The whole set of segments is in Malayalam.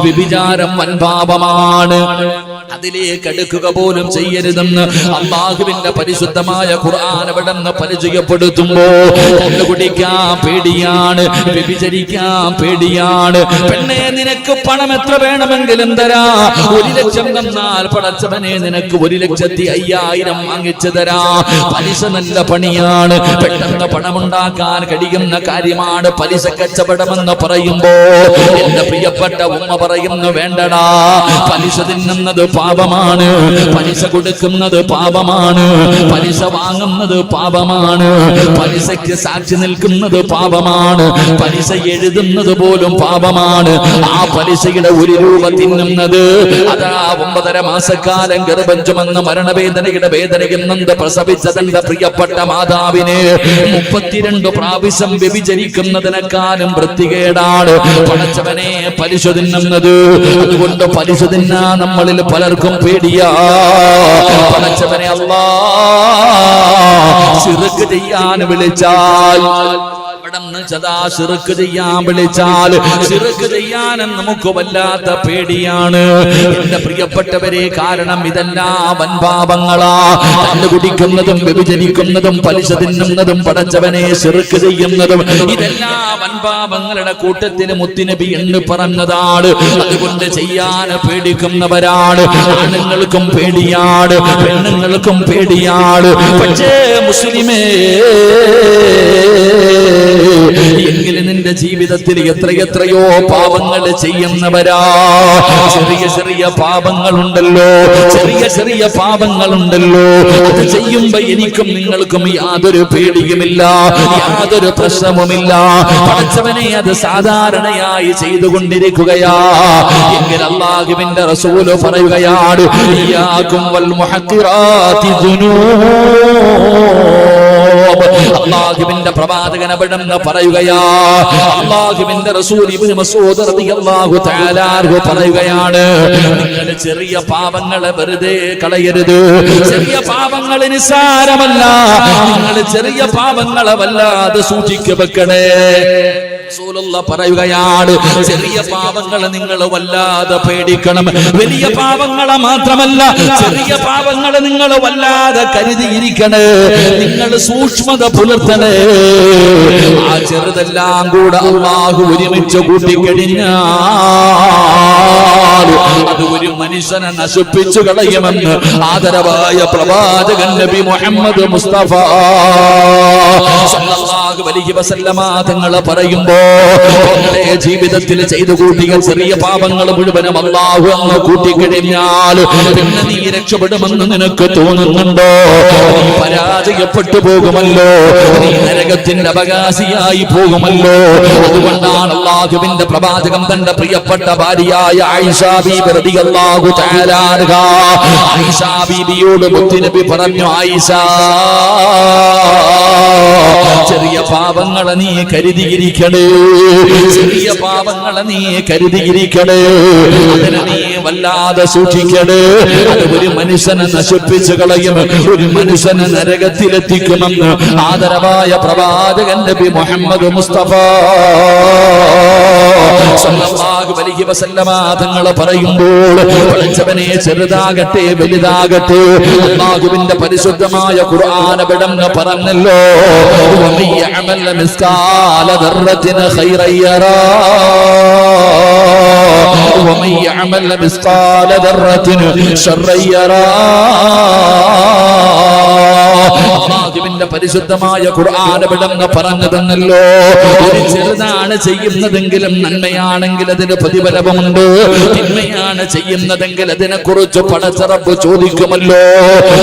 വ്യഭിചാരം വൻപാപമാണ്, അതിലേക്ക് അടുക്കുക പോലും ചെയ്യരുതെന്ന് അല്ലാഹുവിന്റെ പരിശുദ്ധമായ ഖുർആൻ അവിടുന്ന് പരിചയപ്പെടുത്തുമ്പോ കുടിക്കാൻ പേടിയാണ്, വ്യഭിചരിക്കാൻ പേടിയാണ്. പെണ്ണെ, നിനക്ക് പണം എത്ര വേണമെങ്കിലും തരാ, 1 ലക്ഷം തന്നാൽ പടച്ചവനെ നിനക്ക് 1,05,000 വാങ്ങിച്ചു തരാ. പലിശ നല്ല പണിയാണ്, പെട്ടെന്ന് പണമുണ്ടാക്കാൻ കഴിയുന്ന കാര്യമാണ് പലിശ കച്ചവടമെന്ന് പറയുമ്പോ എന്റെ പ്രിയപ്പെട്ട ഉമ്മ പറയുന്നു, വേണ്ടടാ, പലിശ തിന്നുന്നത് പാപമാണ്, പലിശ കൊടുക്കുന്നത് പാപമാണ്, പലിശ വാങ്ങുന്നത് പാപമാണ്, പലിശയ്ക്ക് സാക്ഷി നിൽക്കുന്നത് പാപമാണ്, പലിശ എഴുതുന്നത് പോലും പാപമാണ്. ആ പലിശയുടെ 1 രൂപ തിന്നുന്നത്, അതാ 9.5 മാസക്കാലം ഗർഭം ചുമന്ന് മരണവേദനയുടെ വേദനയിൽ നിന്ന് പ്രസവിച്ച തന്റെ പ്രിയപ്പെട്ട മാതാവിനെ 32 പ്രാവശ്യം വ്യഭിചരിക്കുന്നതിനെക്കാളും വൃത്തികേടാണ് പടച്ചവനെ പലിശ തിന്നുന്നത്. അതുകൊണ്ട് പലിശ തിന്നാ നമ്മളിൽ പലർക്കും പേടിയാ. പടച്ചവനെ അല്ലാഹ് ശിർക്ക് ചെയ്യാൻ വിളിച്ചാൽ, ശിർക്ക് ചെയ്യാൻ വിളിച്ചാൽ ശിർക്ക് ചെയ്യാനും നമുക്ക് വല്ലാത്ത പേടിയാണ് എന്റെ പ്രിയപ്പെട്ടവരെ. കാരണം ഇതെല്ലാം വൻപാപങ്ങളാ. കള്ളു കുടിക്കുന്നതും വ്യഭിചരിക്കുന്നതും പലിശ തിന്നുന്നതും പടച്ചവനെ ശിർക്ക് ചെയ്യുന്നതും ഇതെല്ലാം വൻപാപങ്ങളുടെ കൂട്ടത്തിൽ മുത്തുനബി എന്ന് പറഞ്ഞതാണ്. അതുകൊണ്ട് ചെയ്യാൻ പേടിക്കുന്നവരാണ്. ആണുങ്ങൾക്കും പേടിയാണ്, പെണ്ണുങ്ങൾക്കും പേടിയാണ്. പക്ഷേ മുസ്ലിമേ, എങ്കിലും നിന്റെ ജീവിതത്തിൽ എത്രയെത്രയോ പാപങ്ങൾ ചെയ്യുന്നവരാ. ചെറിയ ചെറിയ പാപങ്ങളുണ്ടല്ലോ, ചെറിയ ചെറിയ പാപങ്ങളുണ്ടല്ലോ. അത് ചെയ്യുമ്പോ എനിക്കും നിങ്ങൾക്കും യാതൊരു പേടിയുമില്ല, യാതൊരു പ്രശ്നവുമില്ല. പടച്ചവനെ അത് സാധാരണയായി ചെയ്തുകൊണ്ടിരിക്കുകയാ. എങ്കിൽ അല്ലാഹുവിന്റെ റസൂല് പറയുകയാണ്, ഇയ്യാകും വൽ മുഹഖിറാതി ദുനൂബ്. അല്ലാഹുവിന്റെ പ്രവാചകൻ അവിടുന്ന് പറയുകയാ, അല്ലാഹുവിന്റെ റസൂൽ ഇബ്നു മസ്ഊദ് റളിയല്ലാഹു തആല അൻഹു പറയുകയാണ്, നിങ്ങൾ ചെറിയ പാപങ്ങളെ വെറുതെ കളയരുത്. ചെറിയ പാപങ്ങൾ നിസ്സാരമല്ല, നിങ്ങൾ ചെറിയ പാപങ്ങളെ വല്ലാതെ സൂക്ഷിച്ചു വെക്കണേ. റസൂലുള്ളാഹി പറയുകയാണ്, ചെറിയ പാപങ്ങൾ നിങ്ങൾ വല്ലാതെ പേടിക്കണം. വലിയ പാപങ്ങളെ മാത്രമല്ല, ചെറിയ പാപങ്ങൾ നിങ്ങൾ വല്ലാതെ കരുതിയിരിക്കണേ. നിങ്ങൾ സൂക്ഷ്മത പുലർത്തണേ. ആ ചെറുതെല്ലാം കൂടെ അല്ലാഹു ഒരുമിച്ച് കൂട്ടിക്കഴിഞ്ഞാൽ അത് ഒരു മനുഷ്യനെ നശിപ്പിച്ചു കളയുമെന്ന് ആദരവായ പ്രവാചകൻ നബി മുഹമ്മദ് മുസ്തഫ സല്ലല്ലാഹു അലൈഹി വസല്ലമ തങ്ങൾ പറയുമ്പോ, നിങ്ങളുടെ ജീവിതത്തിൽ ചെയ്തു കൂട്ടിയ ചെറിയ പാപങ്ങൾ മുഴുവനും അല്ലാഹു അങ്ങ് കൂട്ടിക്കഴിഞ്ഞാൽ പിന്നെ നീ രക്ഷപ്പെടുമെന്ന് നിനക്ക് തോന്നുന്നുണ്ടോ? നീ പരാജയപ്പെട്ടു പോകുമല്ലോ, നീ നരകത്തിന്റെ അവകാശിയായി പോകുമല്ലോ. അതുകൊണ്ടാണ് അല്ലാഹുവിന്റെ പ്രവാചകൻ തന്റെ പ്രിയപ്പെട്ട ഭാര്യയായ ആയിഷ ബീബി റളിയല്ലാഹു തആല അൻഹ, ആയിഷ ബീബിയോട് മുത്തുനബി പറഞ്ഞു, ആയിഷ, ചെറിയ പാപങ്ങളെ നീ കരുതിയിരിക്കണേ, ചെറിയ പാപങ്ങളെ നീ കരുതിയിരിക്കണേ, അതിനെ നീ വല്ലാതെ സൂക്ഷിക്കണേ. അത് ഒരു മനുഷ്യനെ നശിപ്പിച്ചു കളയും, ഒരു മനുഷ്യനെ നരകത്തിലെത്തിക്കുമെന്ന് ആദരവായ പ്രവാചകൻ നബി മുഹമ്മദ് മുസ്തഫ സല്ലല്ലാഹു അലൈഹി വസല്ലമ തങ്ങൾ പറയുമ്പോൾ, പടച്ചവനെ ചെറുതാകട്ടെ വലുതാകട്ടെ അല്ലാഹുവിന്റെ പരിശുദ്ധമായ ഖുർആൻ അവിടുന്ന് പറഞ്ഞല്ലോ, വമയ്യഅമൽ മിസ്കാല ദർറത്തിൻ ഖൈറൻ യറാ വമയ്യഅമൽ മിസ്കാല ദർറത്തിൻ ശർറൻ യറാ. അല്ലാഹുവിന്റെ പരിശുദ്ധമായ ഖുർആൻ അവിടുന്ന് പറഞ്ഞു തന്നല്ലോ, ഒരു ചെറുതാണ് ചെയ്യുന്നതെങ്കിലും നന്മയാണെങ്കിൽ അതിന് പ്രതിഫലമുണ്ട്, തിന്മയാണ് ചെയ്യുന്നതെങ്കിൽ അതിനെ കുറിച്ച് പടച്ച റബ്ബ് ചോദിക്കുമല്ലോ.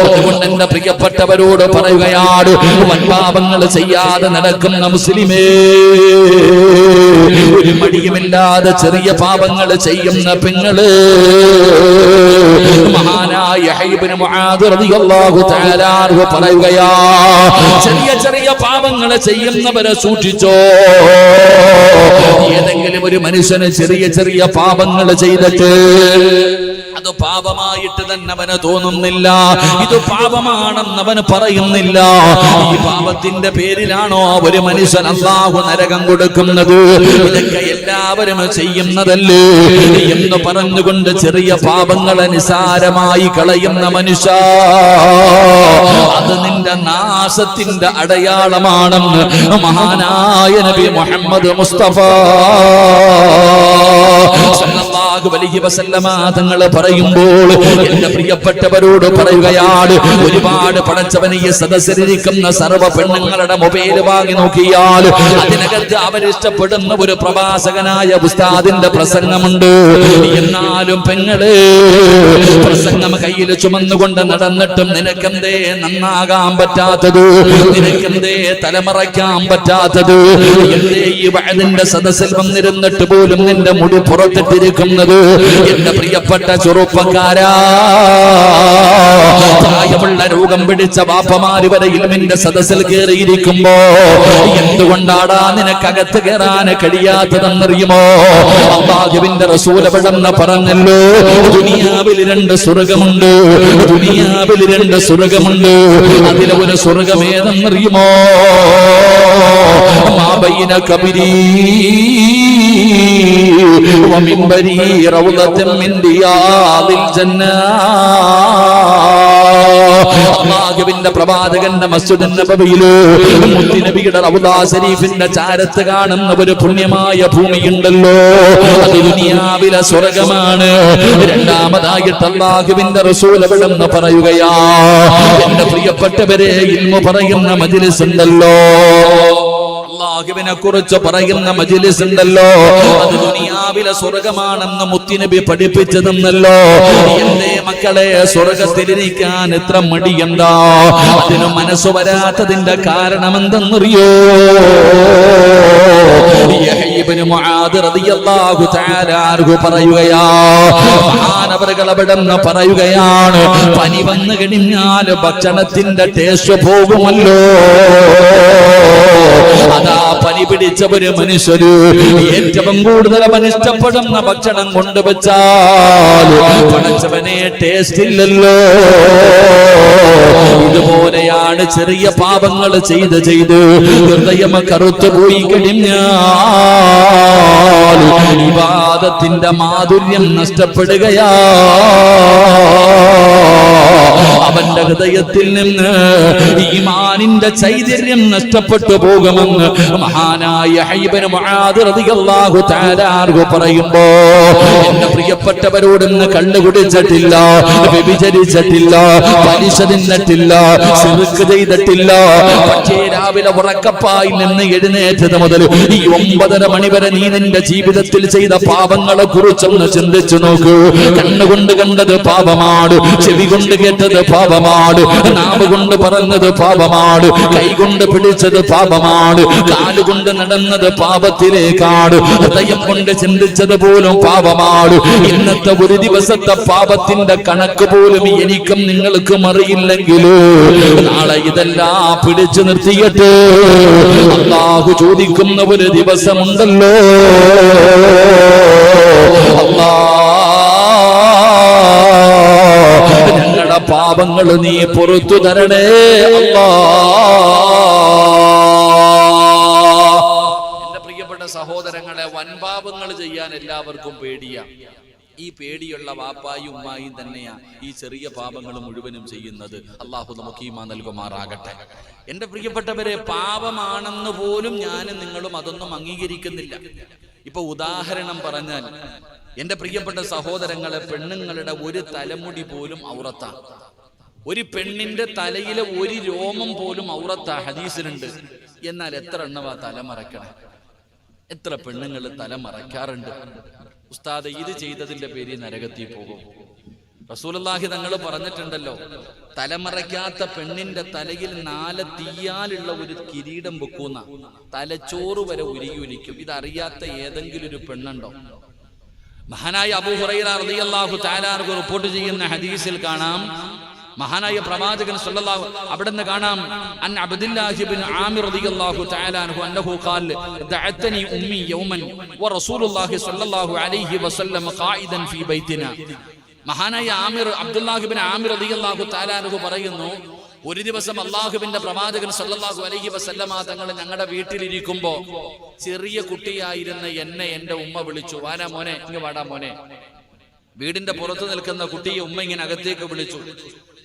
അതുകൊണ്ട് എന്റെ പ്രിയപ്പെട്ടവരോട് പറയുകയാണ്, വൻപാപങ്ങൾ ചെയ്യാതെ നടക്കുന്ന മുസ്ലിമേ, ഒരു മടിയുമില്ലാതെ ചെറിയ പാപങ്ങൾ ചെയ്യുന്ന പെങ്ങള്, മഹാനായ യഹ്യ ഇബ്നു മുആദ് റളിയല്ലാഹു തആല അൻഹു പറയുകയാണ്, പറയുകയാ, ചെറിയ ചെറിയ പാപങ്ങളെ ചെയ്യുന്നവരെ സൂക്ഷിച്ചോ. ഏതെങ്കിലും ഒരു മനുഷ്യന് ചെറിയ ചെറിയ പാപങ്ങൾ ചെയ്തിട്ട് അത് പാപമായിട്ട് തന്നെ അവന് തോന്നുന്നില്ല, ഇത് പാപമാണെന്ന് അവന് പറയുന്നില്ല. ഈ പാപത്തിന്റെ പേരിലാണോ ഒരു മനുഷ്യൻ അല്ലാഹു നരകം കൊടുക്കുന്നത്? ഇതൊക്കെ എല്ലാവരും ചെയ്യുന്നതല്ലേ എന്ന് പറഞ്ഞുകൊണ്ട് ചെറിയ പാപങ്ങളെ നിസാരമായി കളയുന്ന മനുഷ്യ, അത് നിന്റെ നാശത്തിന്റെ അടയാളമാണെന്ന് മഹാനായ നബി മുഹമ്മദ് മുസ്തഫ സല്ലല്ലാഹു അലൈഹി വസല്ലമ തങ്ങൾ പറയുമ്പോൾ എന്റെ പ്രിയപ്പെട്ടവരോട് പറയുകയാണ്, ഒരുപാട് പടച്ചവനെ ഈ സദസ്സിലിരിക്കുന്ന സർവ്വ പെണ്ണുങ്ങളുടെ മൊബൈൽ വാങ്ങി നോക്കിയാൽ അതിനകത്ത് അവരിഷ്ടപ്പെടുന്ന ഒരു പ്രഭാഷകനായ ഉസ്താദിന്റെ പ്രസംഗമുണ്ട്. എന്നാലും പെങ്ങളെ, പ്രസംഗം കയ്യിൽ ചുമന്നുകൊണ്ട് നടന്നിട്ടും നിനക്കെന്തേ നന്നാകാൻ പറ്റാത്തത്? നിനക്കെന്തേ തലമറയ്ക്കാൻ പറ്റാത്തത്? എന്തേ ഈ വഅദിന്റെ സദസ്സിൽ വന്നിരുന്നിട്ട് പോലും നിന്റെ മുടി പുറത്തിട്ടിരിക്കുന്നത്? എന്റെ പ്രിയപ്പെട്ട ചെറുപ്പക്കാരാ, പ്രായമുള്ള രോഗം പിടിച്ച വാപ്പമാര് വരെ ഇൽമിന്റെ സദസ്സിൽ കയറിയിരിക്കുമ്പോ എന്തുകൊണ്ടാടാ നിനക്കകത്ത് കയറാൻ കഴിയാത്തതെന്നറിയുമോ? അല്ലാഹുവിന്റെ റസൂൽ എവിടെന്ന് പറഞ്ഞല്ലോ, ദുനിയാവിൽ 2 സ്വർഗമുണ്ട്, ദുനിയാവിൽ 2 സ്വർഗമുണ്ട്. അതിലെ ഒരു സ്വർഗം ഏതെന്നറിയുമോ? മാബൈന കബരി വമിൻബരി റൗദത്തും മിൻ റിയാദിൽ ജന്ന. അല്ലാഹുവിന്റെ പ്രവാചകന്റെ മസ്ജിദുൻ നബവിയില് മുത്തുനബിയുടെ റൗദ ശരീഫിന്റെ ചാരത്ത് കാണുന്ന ഒരു പുണ്യമായ ഭൂമിയുണ്ടല്ലോ, അത് ദുനിയാവിലെ സ്വർഗമാണ്. രണ്ടാമതായിട്ട് അല്ലാഹുവിന്റെ റസൂൽ എവിടെന്ന് പറയുകയാ, എന്റെ പ്രിയപ്പെട്ടവരെ, ഇൽമു പറയുന്ന മജ്ലിസ് ഉണ്ടല്ലോ, അല്ലാഹുവിനെ കുറിച്ച് പറയുന്ന മജ്ലിസ് ഉണ്ടല്ലോ, അത് ദുനിയാവിലെ സ്വർഗമാണെന്ന് മുത്തുനബി പഠിപ്പിച്ചു തന്നല്ലോ. എന്തേ മക്കളെ സ്വർഗത്തിലിരിക്കാൻ ഇത്ര മടിയെന്താ? അതിന് മനസ്സ് വരാത്തതിന്റെ കാരണം എന്തെന്നറിയോ? ഇബ്നു മുആദ് റളിയല്ലാഹു തആല അൻഹു പറയുകയാ, മഹാനവറുകൾ അവിടെന്ന് പറയുകയാണ്, പനി വന്നു കഴിഞ്ഞാൽ ഭക്ഷണത്തിന്റെ ടേസ്റ്റ് പോകുമല്ലോ. അതാ പനി പിടിച്ച ഒരു മനുഷ്യര് ഏറ്റവും കൂടുതൽ അവൻ ഇഷ്ടപ്പെടുന്ന ഭക്ഷണം കൊണ്ടുവച്ചാൽ പടച്ചവനെ ടേസ്റ്റ് ഇല്ലല്ലോ. ഇതുപോലെയാണ് ചെറിയ പാപങ്ങൾ ചെയ്ത് ചെയ്ത് ഹൃദയം കറുത്തു പോയി കഴിഞ്ഞാൽ ഇബാദത്തിന്റെ മാധുര്യം നഷ്ടപ്പെടുകയാ. അവന്റെ ഹൃദയത്തിൽ നിന്ന് ഈമാനിന്റെ ചൈതന്യം നഷ്ടപ്പെട്ടു പോകുമെന്ന് മഹാനായ ഇബ്നു മുആദ് റളിയല്ലാഹു തആല അൻഹു പറയുമ്പോ, എന്റെ പ്രിയപ്പെട്ടവരോടൊന്ന് കള്ളു കുടിച്ചിട്ടില്ല, വ്യഭിചരിച്ചിട്ടില്ല, പലിശ തിന്നിട്ടില്ല, ശിർക്ക് ചെയ്തിട്ടില്ല, പക്ഷേ രാവിലെ ഉറക്കപ്പായിൽ നിന്ന് എഴുന്നേറ്റത് മുതൽ ഈ 9:30 മണി വരെ നീ നിന്റെ ജീവിതത്തിൽ ചെയ്ത പാപങ്ങളെ കുറിച്ചൊന്ന് ചിന്തിച്ചു നോക്കൂ. കണ്ണുകൊണ്ട് കണ്ടത് പാപമാണ്, ചെവി കൊണ്ട് കേട്ടത് പാപമാണ്, നാവ് കൊണ്ട് പറഞ്ഞത് പാപമാണ്, കൈകൊണ്ട് പിടിച്ചത് പാപമാണ്, കാലുകൊണ്ട് നടന്നത് പാപത്തിലേക്കാണ്, ഹൃദയം കൊണ്ട് ചിന്തിച്ചത് പോലും പാപമാണ്. ഇന്നത്തെ ഒരു ദിവസത്തെ പാപത്തിന്റെ കണക്ക് പോലും എനിക്കും നിങ്ങൾക്കും അറിയില്ലെങ്കിലോ നാളെ ഇതെല്ലാം പിടിച്ചു നിർത്തിയിട്ട് അല്ലാഹു ചോദിക്കുന്ന ഒരു ദിവസമുണ്ടല്ലോ. ഞങ്ങളുടെ പാപങ്ങൾ നീ പുറത്തു തരണേ അല്ലാ. എന്റെ പ്രിയപ്പെട്ട സഹോദരങ്ങളെ, വൻപാപങ്ങൾ ചെയ്യാൻ എല്ലാവർക്കും പേടിയാ. ഈ പേടിയുള്ള വാപ്പായും ഉമ്മായും തന്നെയാ ഈ ചെറിയ പാപങ്ങൾ മുഴുവനും ചെയ്യുന്നത്. അള്ളാഹു നമുക്ക് ഈമാൻ നൽകുമാറാകട്ടെ. എന്റെ പ്രിയപ്പെട്ടവരെ, പാപമാണെന്ന് പോലും ഞാനും നിങ്ങളും അതൊന്നും അംഗീകരിക്കുന്നില്ല. ഇപ്പൊ ഉദാഹരണം പറഞ്ഞാൽ, എന്റെ പ്രിയപ്പെട്ട സഹോദരങ്ങളെ, പെണ്ണുങ്ങളുടെ ഒരു തലമുടി പോലും ഔറത്താ. ഒരു പെണ്ണിന്റെ തലയിലെ ഒരു രോമം പോലും ഔറത്താ, ഹദീസിലുണ്ട്. എന്നാൽ എത്ര എണ്ണവാ തല മറക്കണേ? എത്ര പെണ്ണുങ്ങൾ തല മറയ്ക്കാറുണ്ട്? ഉസ്താദ്, ഇത് ചെയ്തതിന്റെ പേരിൽ നരകത്തിൽ പോകും. റസൂലുള്ളാഹി തങ്ങൾ പറഞ്ഞിട്ടുണ്ടല്ലോ, തലമറയ്ക്കാത്ത പെണ്ണിന്റെ തലയിൽ 4 തീയാലുള്ള ഒരു കിരീടം വെക്കുന്ന, തലച്ചോറ് വരെ ഉരുകിയൊലിക്കും. ഇതറിയാത്ത ഏതെങ്കിലും ഒരു പെണ്ണുണ്ടോ? മഹാനായ അബൂ ഹുറൈറ റളിയല്ലാഹു തആല അൻഹു റിപ്പോർട്ട് ചെയ്യുന്ന ഹദീസിൽ കാണാം, മഹാനായ പ്രവാചകൻ സല്ലല്ലാഹു അവിടുന്ന് കാണാം അൻ അബ്ദുല്ലാഹി ഇബ്നു ആമിർ റളിയല്ലാഹു തആല അൻഹു അന്നഹു ഖാൽ ദഅതനി ഉമ്മി യൗമൻ വറസൂലുള്ളാഹി സല്ലല്ലാഹു അലൈഹി വസല്ലം ഖായിദൻ ഫീ ബൈതിനാ. മഹാനായ അബ്ദുല്ലാഹി ഇബ്നു ആമിർ റളിയല്ലാഹു തആല അൻഹു പറയുന്നു, ഒരു ദിവസം അള്ളാഹുവിന്റെ പ്രവാചകൻ സല്ലല്ലാഹു അലൈഹി വസല്ലമ തങ്ങൾ ഞങ്ങളുടെ വീട്ടിലിരിക്കുമ്പോ ചെറിയ കുട്ടിയായിരുന്ന എന്നെ എന്റെ ഉമ്മ വിളിച്ചു, വാടാ മോനെ, ഇങ്ങ് വാടാ മോനെ. വീടിന്റെ പുറത്ത് നിൽക്കുന്ന കുട്ടിയെ ഉമ്മ ഇങ്ങനെ അകത്തേക്ക് വിളിച്ചു.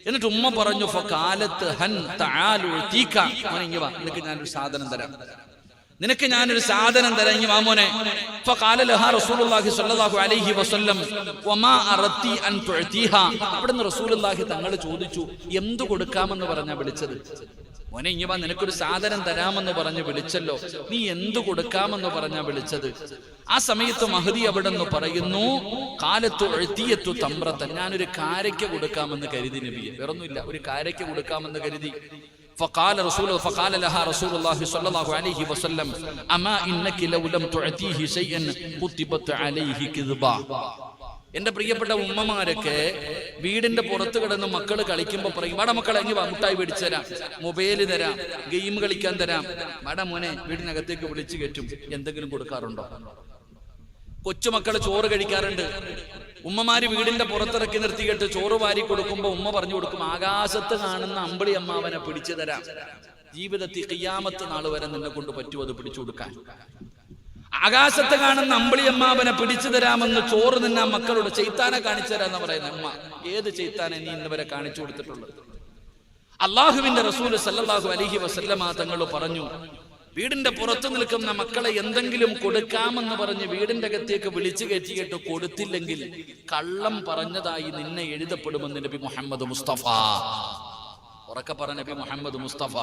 എന്നിട്ട് ഉമ്മ പറഞ്ഞു, ഫഖാലത്ത് ഹൻ തആലു തീക, മോനെ ഇങ്ങ് വാ, നിനക്ക് ഞാനൊരു സാധനം തരാം, നിനക്ക് ഞാനൊരു സാധനം തരാം, ഇങ്ങ് വാ മോനെ. ഫഖാല ലഹാ റസൂലുള്ളാഹി സ്വല്ലല്ലാഹു അലൈഹി വസല്ലം വമാ അറത്തി അൻ തുഅതീഹ. അവിടുന്ന് റസൂലുള്ളാഹി തങ്ങൾ ചോദിച്ചു, എന്തു കൊടുക്കാമെന്ന് പറഞ്ഞാ വിളിച്ചത്? മോനെ ഇങ്ങ് വാ, നിനക്കൊരു സാധനം തരാമെന്ന് പറഞ്ഞ് വിളിച്ചല്ലോ, നീ എന്തു കൊടുക്കാമെന്ന് പറഞ്ഞാ വിളിച്ചത്? ആ സമയത്ത് മഹദി അവിടെ നിന്ന് പറയുന്നു, കാലത്തു എഴുത്തിയത്തു തമ്പ്രത്തൻ, ഞാനൊരു കാരയ്ക്ക കൊടുക്കാമെന്ന് കരുതി നബിയെ, വേറൊന്നുമില്ല, ഒരു കാരയ്ക്ക കൊടുക്കാമെന്ന് കരുതി. فقال لها رسول الله صلى الله عليه وسلم اما انك لو لم تعطيه شيئا كتبت عليه كذبا. എന്റെ പ്രിയപ്പെട്ട ഉമ്മമാരൊക്കെ വീടിന്റെ പുറത്ത് കിടന്ന് മക്കള് കളിക്കുമ്പോ പറയും, വാടാ മക്കളെ ഇങ്ങ് വാ, മുട്ടായി മേടിച്ചു തരാം, മൊബൈല് തരാം, ഗെയിം കളിക്കാൻ തരാം, വാടാ മോനെ വീടിനകത്തേക്ക് വിളിച്ചു കയറ്റും. എന്തെങ്കിലും കൊടുക്കാറുണ്ടോ? കൊച്ചുമക്കള് ചോറ് കഴിക്കാറുണ്ട്. ഉമ്മമാര് വീടിന്റെ പുറത്തിറക്കി നിർത്തിയിട്ട് ചോറ് വാരി കൊടുക്കുമ്പോ ഉമ്മ പറഞ്ഞു കൊടുക്കും, ആകാശത്ത് കാണുന്ന അമ്പിളി അമ്മാവനെ പിടിച്ചു തരാം, ജീവിതത്തിൽ ഖിയാമത്ത് നാൾ വരെ നിന്നെ കൊണ്ട് പറ്റും അത് പിടിച്ചു കൊടുക്കാൻ. ആകാശത്ത് കാണുന്ന അമ്പിളി അമ്മാവനെ പിടിച്ചു തരാമെന്ന് ചോറ് നിന്ന മക്കളോട് ചെയ്ത്താനെ കാണിച്ചു തരാന്ന് പറയുന്ന ഉമ്മ, ഏത് ചെയ്ത്താനെ നീ ഇന്ന് വരെ കാണിച്ചു കൊടുത്തിട്ടുള്ളത്? അള്ളാഹുവിന്റെ റസൂൽ സല്ലല്ലാഹു അലൈഹി വസല്ലമ തങ്ങൾ പറഞ്ഞു, വീടിന്റെ പുറത്തു നിൽക്കുന്ന മക്കളെ എന്തെങ്കിലും കൊടുക്കാമെന്ന് പറഞ്ഞ് വീടിന്റെ അകത്തേക്ക് വിളിച്ചു കയറ്റിയിട്ട് കൊടുത്തില്ലെങ്കിൽ കള്ളം പറഞ്ഞതായി നിന്നെ എഴുതപ്പെടുമെന്ന് നബി മുഹമ്മദ് മുസ്തഫ. ഉറക്കെ പറഞ്ഞ നബി മുഹമ്മദ് മുസ്തഫ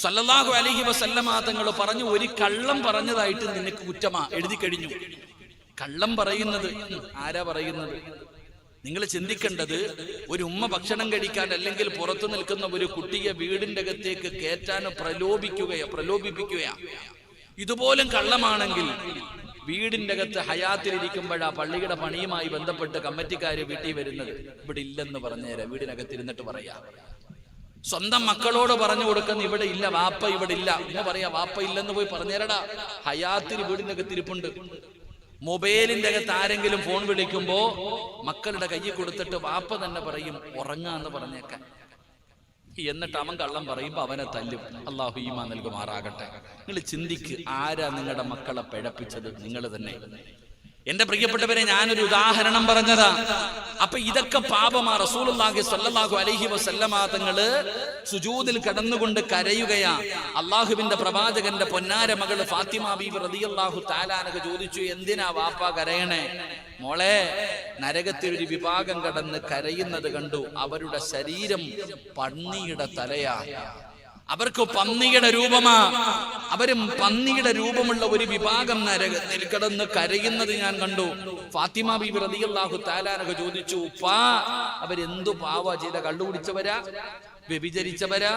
സല്ലല്ലാഹു അലൈഹി വസല്ലമ തങ്ങൾ പറഞ്ഞു, ഒരു കള്ളം പറഞ്ഞതായിട്ട് നിനക്ക് കുറ്റമാ, എഴുതി കഴിഞ്ഞു. കള്ളം പറയുന്നത് ആരാ പറയുന്നത്? നിങ്ങൾ ചിന്തിക്കേണ്ടത്, ഒരു ഉമ്മ ഭക്ഷണം കഴിക്കാൻ അല്ലെങ്കിൽ പുറത്തു നിൽക്കുന്ന ഒരു കുട്ടിയെ വീടിന്റെ അകത്തേക്ക് കയറ്റാനോ പ്രലോഭിപ്പിക്കുകയാ. ഇതുപോലും കള്ളമാണെങ്കിൽ വീടിന്റെ അകത്ത് ഹയാത്തിലിരിക്കുമ്പോഴാ പള്ളിയുടെ പണിയുമായി ബന്ധപ്പെട്ട് കമ്മിറ്റിക്കാര് വീട്ടിൽ വരുന്നത്. ഇവിടെ ഇല്ലെന്ന് പറഞ്ഞേരാ, വീടിനകത്തിരുന്നിട്ട് പറയാ. സ്വന്തം മക്കളോട് പറഞ്ഞു കൊടുക്കുന്ന ഇവിടെ ഇല്ല, വാപ്പ ഇവിടെ ഇല്ല എന്ന് പറയാ. വാപ്പ ഇല്ലെന്ന് പോയി പറഞ്ഞേരടാ, ഹയാത്തിൽ വീടിന്റെ അകത്തിരിപ്പുണ്ട്. മൊബൈലിന്റെ അകത്ത് ആരെങ്കിലും ഫോൺ വിളിക്കുമ്പോ മക്കളുടെ കയ്യിൽ കൊടുത്തിട്ട് വാപ്പ തന്നെ പറയും ഉറങ്ങാന്ന് പറഞ്ഞേക്കാൻ. എന്നിട്ട് അവൻ കള്ളം പറയുമ്പോ അവനെ തല്ലും. അല്ലാഹു ഈമാൻ നൽകുമാറാകട്ടെ. നിങ്ങൾ ചിന്തിക്ക്, ആരാ നിങ്ങളുടെ മക്കളെ പിഴപ്പിച്ചത്? നിങ്ങൾ തന്നെ. എന്റെ പ്രിയപ്പെട്ടവരെ, ഞാനൊരു ഉദാഹരണം പറഞ്ഞതാ. അപ്പൊ ഇതൊക്കെ പാപമാ. റസൂലുള്ളാഹി സ്വല്ലല്ലാഹു അലൈഹി വസല്ലമ തങ്ങള് സുജൂദിൽ കിടന്നുകൊണ്ട് കരയുകയാ. അള്ളാഹുവിന്റെ പ്രവാചകന്റെ പൊന്നാര മകള് ഫാത്തിമ ബീവി റളിയല്ലാഹു തആല അൻഹ ചോദിച്ചു, എന്തിനാ വാപ്പ കരയണേ? മോളെ, നരകത്തിൽ ഒരു വിഭാഗം കടന്ന് കരയുന്നത് കണ്ടു. അവരുടെ ശരീരം പന്നിയുടെ തലയാ, അവർക്ക് പന്നിയുടെ രൂപമാ. അവരും പന്നിയുടെ രൂപമുള്ള ഒരു വിഭാഗം നരകത്തിൽ കിടന്ന് കരയുന്നത് ഞാൻ കണ്ടു. ഫാത്തിമ ബീബി റളിയല്ലാഹു തആല അൻഹ ചോദിച്ചു, ഉപ്പാ അവരെന്തു പാവാ ചെയ്ത? കള്ളുകുടിച്ചവരാ, വ്യഭിചരിച്ചവരാ,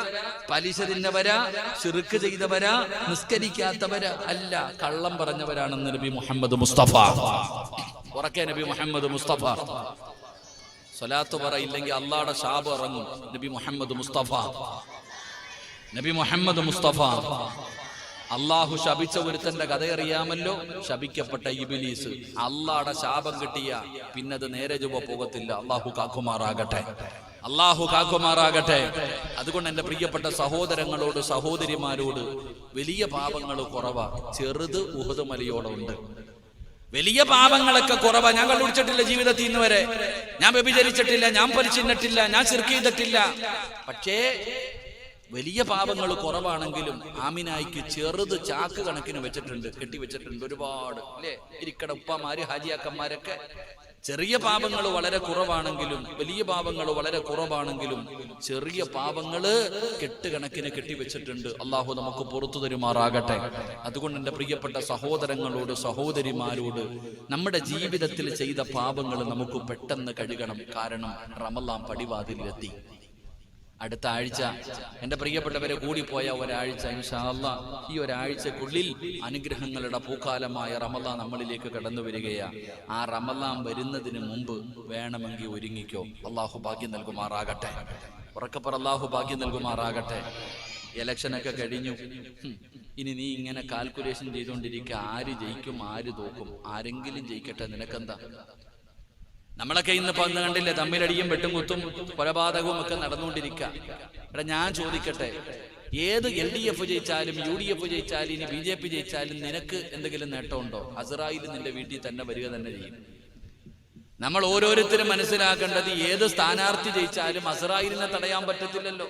പലിശ തിന്നവരാ, ശിർക്ക് ചെയ്തവരാ, നിസ്കരിക്കാത്തവരാ? അല്ല, കള്ളം പറഞ്ഞവരാണെന്ന് നബി മുഹമ്മദ് മുസ്തഫ. ഉറക്കെ നബി മുഹമ്മദ് മുസ്തഫ. സ്വലാത്ത് പറയില്ലെങ്കിൽ അള്ളാഹുടെ ശാപം ഇറങ്ങും. നബി മുഹമ്മദ് മുസ്തഫ. നബി മുഹമ്മദ് മുസ്തഫ. അള്ളാഹു ശപിച്ച ഒരുത്തന്റെ കഥയറിയാമല്ലോ, ശപിക്കപ്പെട്ട ഇബ്ലീസ്. അള്ളാഹുടെ ശാപം കിട്ടിയ പിന്നത് നേരെ ചൊവ്വ പോകത്തില്ല. അള്ളാഹു കാക്കുമാറാകട്ടെ, അള്ളാഹു കാക്കുമാറാകട്ടെ. അതുകൊണ്ട് എന്റെ പ്രിയപ്പെട്ട സഹോദരങ്ങളോട് സഹോദരിമാരോട്, വലിയ പാപങ്ങൾ കുറവാ, ചെറുത് ഉഹദ് മലയോളം ഉണ്ട്. വലിയ പാപങ്ങളൊക്കെ കുറവാ. ഞാൻ കണ്ടുപിടിച്ചിട്ടില്ല ജീവിതത്തിൽ ഇന്ന് വരെ. ഞാൻ വ്യഭിചരിച്ചിട്ടില്ല, ഞാൻ പരിചിന്നിട്ടില്ല, ഞാൻ ശിർക്ക് ചെയ്തിട്ടില്ല. പക്ഷേ വലിയ പാപങ്ങൾ കുറവാണെങ്കിലും ആമിനായിക്ക് ചെറുത് ചാക്ക് കണക്കിന് വെച്ചിട്ടുണ്ട്, കെട്ടിവെച്ചിട്ടുണ്ട് ഒരുപാട്, അല്ലേ? ഇരിക്കട ഉപ്പമാര്, ഹാജിയാക്കന്മാരൊക്കെ. ചെറിയ പാപങ്ങൾ വളരെ കുറവാണെങ്കിലും, വലിയ പാപങ്ങൾ വളരെ കുറവാണെങ്കിലും ചെറിയ പാപങ്ങള് കെട്ടുകണക്കിന് കെട്ടിവെച്ചിട്ടുണ്ട്. അള്ളാഹു നമുക്ക് പുറത്തു തരുമാറാകട്ടെ. അതുകൊണ്ട് എന്റെ പ്രിയപ്പെട്ട സഹോദരങ്ങളോട് സഹോദരിമാരോട്, നമ്മുടെ ജീവിതത്തിൽ ചെയ്ത പാപങ്ങൾ നമുക്ക് പെട്ടെന്ന് കഴുകണം. കാരണം റമളാൻ പടിവാതിലെത്തി. അടുത്ത ആഴ്ച എൻ്റെ പ്രിയപ്പെട്ടവരെ കൂടിപ്പോയ ഒരാഴ്ച ഇൻഷാ അല്ലാഹ് ഈ ഒരാഴ്ചക്കുള്ളിൽ അനുഗ്രഹങ്ങളുടെ പൂക്കാലമായ റമളാൻ നമ്മളിലേക്ക് കടന്നു വരികയാണ്. ആ റമളാൻ വരുന്നതിന് മുമ്പ് വേണമെങ്കിൽ ഒരുങ്ങിക്കോ. അള്ളാഹു ഭാഗ്യം നൽകുമാറാകട്ടെ. ഉറക്കപ്പുറ അള്ളാഹു ഭാഗ്യം നൽകുമാറാകട്ടെ. ഇലക്ഷനൊക്കെ കഴിഞ്ഞു. ഇനി നീ ഇങ്ങനെ കാൽക്കുലേഷൻ ചെയ്തുകൊണ്ടിരിക്കുക, ആര് ജയിക്കും ആര് തോക്കും, ആരെങ്കിലും ജയിക്കട്ടെ, നിനക്കെന്താ? നമ്മളൊക്കെ ഇന്നിപ്പോ അന്ന് കണ്ടില്ലേ, തമ്മിലടിയും വെട്ടും കുത്തും കൊലപാതകവും ഒക്കെ നടന്നുകൊണ്ടിരിക്കുക. എടാ ഞാൻ ചോദിക്കട്ടെ, ഏത് LDF ജയിച്ചാലും UDF ജയിച്ചാലും ഇനി BJP ജയിച്ചാലും നിനക്ക് എന്തെങ്കിലും നേട്ടമുണ്ടോ? അസ്രായേൽ നിന്റെ വീട്ടിൽ തന്നെ വരിക തന്നെ ചെയ്യും. നമ്മൾ ഓരോരുത്തരും മനസ്സിലാക്കേണ്ടത്, ഏത് സ്ഥാനാർത്ഥി ജയിച്ചാലും അസ്രായേലിനെ തടയാൻ പറ്റത്തില്ലല്ലോ.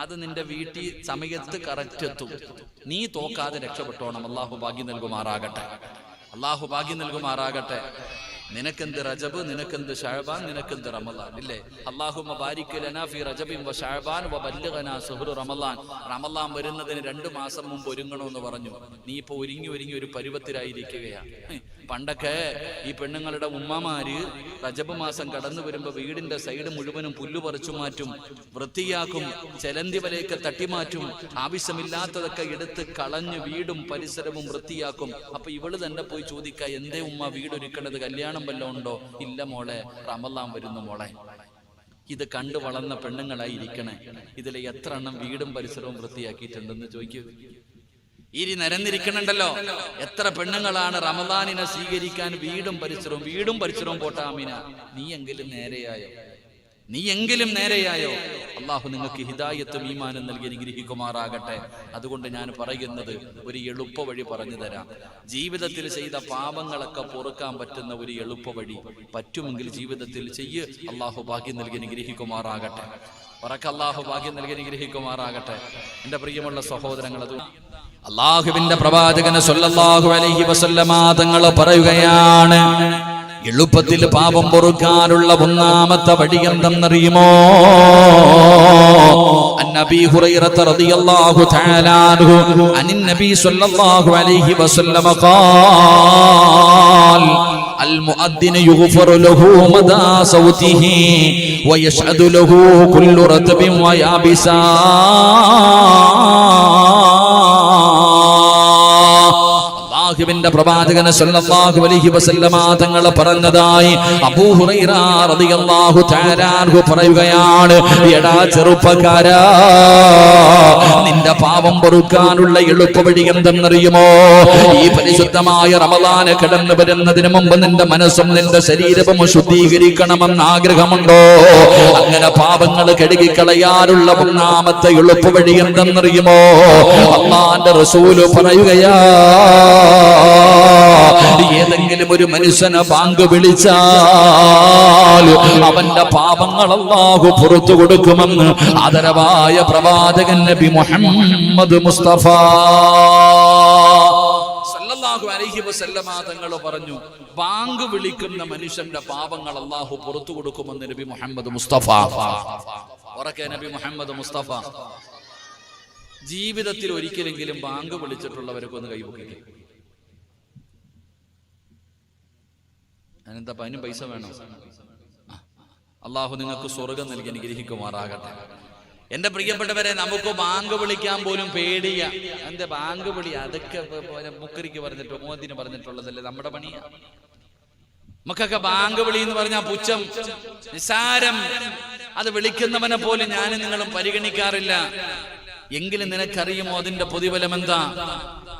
അത് നിന്റെ വീട്ടിൽ സമയത്ത് കറക്റ്റ് എത്തും. നീ തോക്കാതെ രക്ഷപ്പെട്ടോണം. അള്ളാഹു ഭാഗ്യം നൽകുമാറാകട്ടെ. അള്ളാഹു ഭാഗ്യം നൽകുമാറാകട്ടെ. നിനക്കെന്ത് റജബ്, നിനക്കെന്ത് ശഅബാൻ, നിനക്കെന്ത് റമളാൻ ഇല്ലേ? അല്ലാഹുമ്മ ബാരിക് ലനാ ഫീ റജബിൻ വ ശഅബാൻ വ ബല്ലിഗ്നാ ശഹ്റു റമളാൻ. റമളാൻ വരുന്നതിന് 2 മാസം മുമ്പ് ഒരുങ്ങണമെന്ന് പറഞ്ഞു. നീ ഇപ്പൊ ഒരുങ്ങി ഒരു പരുവത്തിലായിരിക്കുകയാണ്. പണ്ടൊക്കെ ഈ പെണ്ണുങ്ങളുടെ ഉമ്മമാര് റജബ് മാസം കടന്നു വരുമ്പോ വീടിന്റെ സൈഡ് മുഴുവനും പുല്ലു പറിച്ചു മാറ്റും, വൃത്തിയാക്കും, ചെലന്തി വലയൊക്കെ തട്ടിമാറ്റും, ആവശ്യമില്ലാത്തതൊക്കെ എടുത്ത് കളഞ്ഞ് വീടും പരിസരവും വൃത്തിയാക്കും. അപ്പൊ ഇവള് തന്നെ പോയി ചോദിക്ക, എന്തേ ഉമ്മ വീടൊരുക്കണത്, കല്യാണം വല്ലതും ഉണ്ടോ? ഇല്ല മോളെ, റമളാൻ വരുന്നു മോളെ. ഇത് കണ്ടു വളർന്ന പെണ്ണുങ്ങളായിരിക്കണേ. ഇതിലെ എത്ര എണ്ണം വീടും പരിസരവും വൃത്തിയാക്കിയിട്ടുണ്ടെന്ന് ചോദിക്കൂ. ഇരി നിരന്നിരിക്കണുണ്ടല്ലോ, എത്ര പെണ്ണുങ്ങളാണ് റമളാനിനെ സ്വീകരിക്കാൻ വീടും പരിസരവും പോട്ടാമിന. നീ എങ്കിലും നേരെയായോ? അള്ളാഹു നിങ്ങൾക്ക് ഹിദായത്തും ഈമാനും നൽകി അനുഗ്രഹിക്കുമാറാകട്ടെ. അതുകൊണ്ട് ഞാൻ പറയുന്നത്, ഒരു എളുപ്പ വഴി പറഞ്ഞു തരാം. ജീവിതത്തിൽ ചെയ്ത പാപങ്ങളൊക്കെ പൊറുക്കാൻ പറ്റുന്ന ഒരു എളുപ്പ വഴി പറ്റുമെങ്കിൽ ജീവിതത്തിൽ ചെയ്യ്. അള്ളാഹു ഭാഗ്യം നൽകി അനുഗ്രഹിക്കുമാറാകട്ടെ. അള്ളാഹു ഭാഗ്യം നൽകി അനുഗ്രഹിക്കുമാറാകട്ടെ. എന്റെ പ്രിയമുള്ള സഹോദരങ്ങൾ, അത് അള്ളാഹുവിന്റെ പ്രവാചകൻ സല്ലല്ലാഹു അലൈഹി വസല്ലമ തങ്ങൾ പറയുകയാണ്, എളുപ്പത്തിൽ പാപം പൊറുക്കാനുള്ള ഒന്നാമത്തെ വഴി എന്തെന്നറിയുമോ? അന്നബി ഹുറൈറ റളിയല്ലാഹു തആല അൻഹു അനിൻ നബി സല്ലല്ലാഹു അലൈഹി വസല്ലമ ഖാൽ അൽ മുഅദ്ദിനു യുഗ്ഫറു ലഹു മദാ സൗതിഹി വയശ്ഹദു ലഹു കുല്ലു റത്ബിൻ വയാബിസാ. അല്ലാഹുവിന്റെ പ്രവാചകൻ സല്ലല്ലാഹു അലൈഹി വസല്ലമ തങ്ങൾ പറഞ്ഞതായി അബൂ ഹുറൈറ റളിയല്ലാഹു തആല അൻഹു പറയുകയാണ്, എടാ ചെറുപ്പക്കാരാ, നിന്റെ പാപം പൊറുക്കാനുള്ള എളുപ്പവഴി എന്തെന്നറിയുമോ? ഈ പരിശുദ്ധമായ റമളാൻ കടന്നു വരുന്നതിന് മുമ്പ് നിന്റെ മനസ്സും നിന്റെ ശരീരവും ശുദ്ധീകരിക്കണമെന്ന് ആഗ്രഹമുണ്ടോ? അങ്ങനെ പാപങ്ങൾ കഴുകിക്കളയാനുള്ള ഒന്നാമത്തെ എളുപ്പവഴി എന്തെന്നറിയുമോ? അല്ലാഹുവിന്റെ റസൂൽ പറയുകയാ, ഏതെങ്കിലും ഒരു മനുഷ്യനെ ബാങ്ക് വിളിച്ചാൽ അവന്റെ പാപങ്ങൾ അല്ലാഹു പുറത്തു കൊടുക്കുമെന്ന് ആദരവായ പ്രവാചകൻ നബി മുഹമ്മദ് മുസ്തഫ സല്ലല്ലാഹു അലൈഹി വസല്ലമ തങ്ങൾ പറഞ്ഞു, ബാങ്ക് വിളിക്കുന്ന മനുഷ്യന്റെ പാപങ്ങൾ അല്ലാഹു പുറത്തു കൊടുക്കുമെന്ന് നബി മുഹമ്മദ് മുസ്തഫ. ഉറക്കെ നബി മുഹമ്മദ് മുസ്തഫ. ജീവിതത്തിൽ ഒരിക്കലെങ്കിലും ബാങ്ക് വിളിച്ചിട്ടുള്ളവരൊക്കെ ഒന്ന് കൈവയ്ക്കും. അതിനെന്താ, അതിനും പൈസ വേണം. അള്ളാഹു നിങ്ങൾക്ക് സ്വർഗം നൽകി അനുഗ്രഹിക്കുമാറാകട്ടെ. എന്റെ പ്രിയപ്പെട്ടവരെ, നമുക്ക് ബാങ്ക് വിളിക്കാൻ പോലും പേടിയ. എന്റെ ബാങ്ക് വിളി അതൊക്കെ മുക്കരിക്ക് പറഞ്ഞിട്ടോ മോദിന് പറഞ്ഞിട്ടുള്ളതല്ലേ നമ്മുടെ പണിയാ. നമുക്കൊക്കെ ബാങ്ക് വിളി എന്ന് പറഞ്ഞാൽ പുച്ഛം, നിസാരം. അത് വിളിക്കുന്നവനെ പോലും ഞാനും നിങ്ങളും പരിഗണിക്കാറില്ല. എങ്കിലും നിനക്കറിയുമോ അതിന്റെ പ്രതിഫലം എന്താ?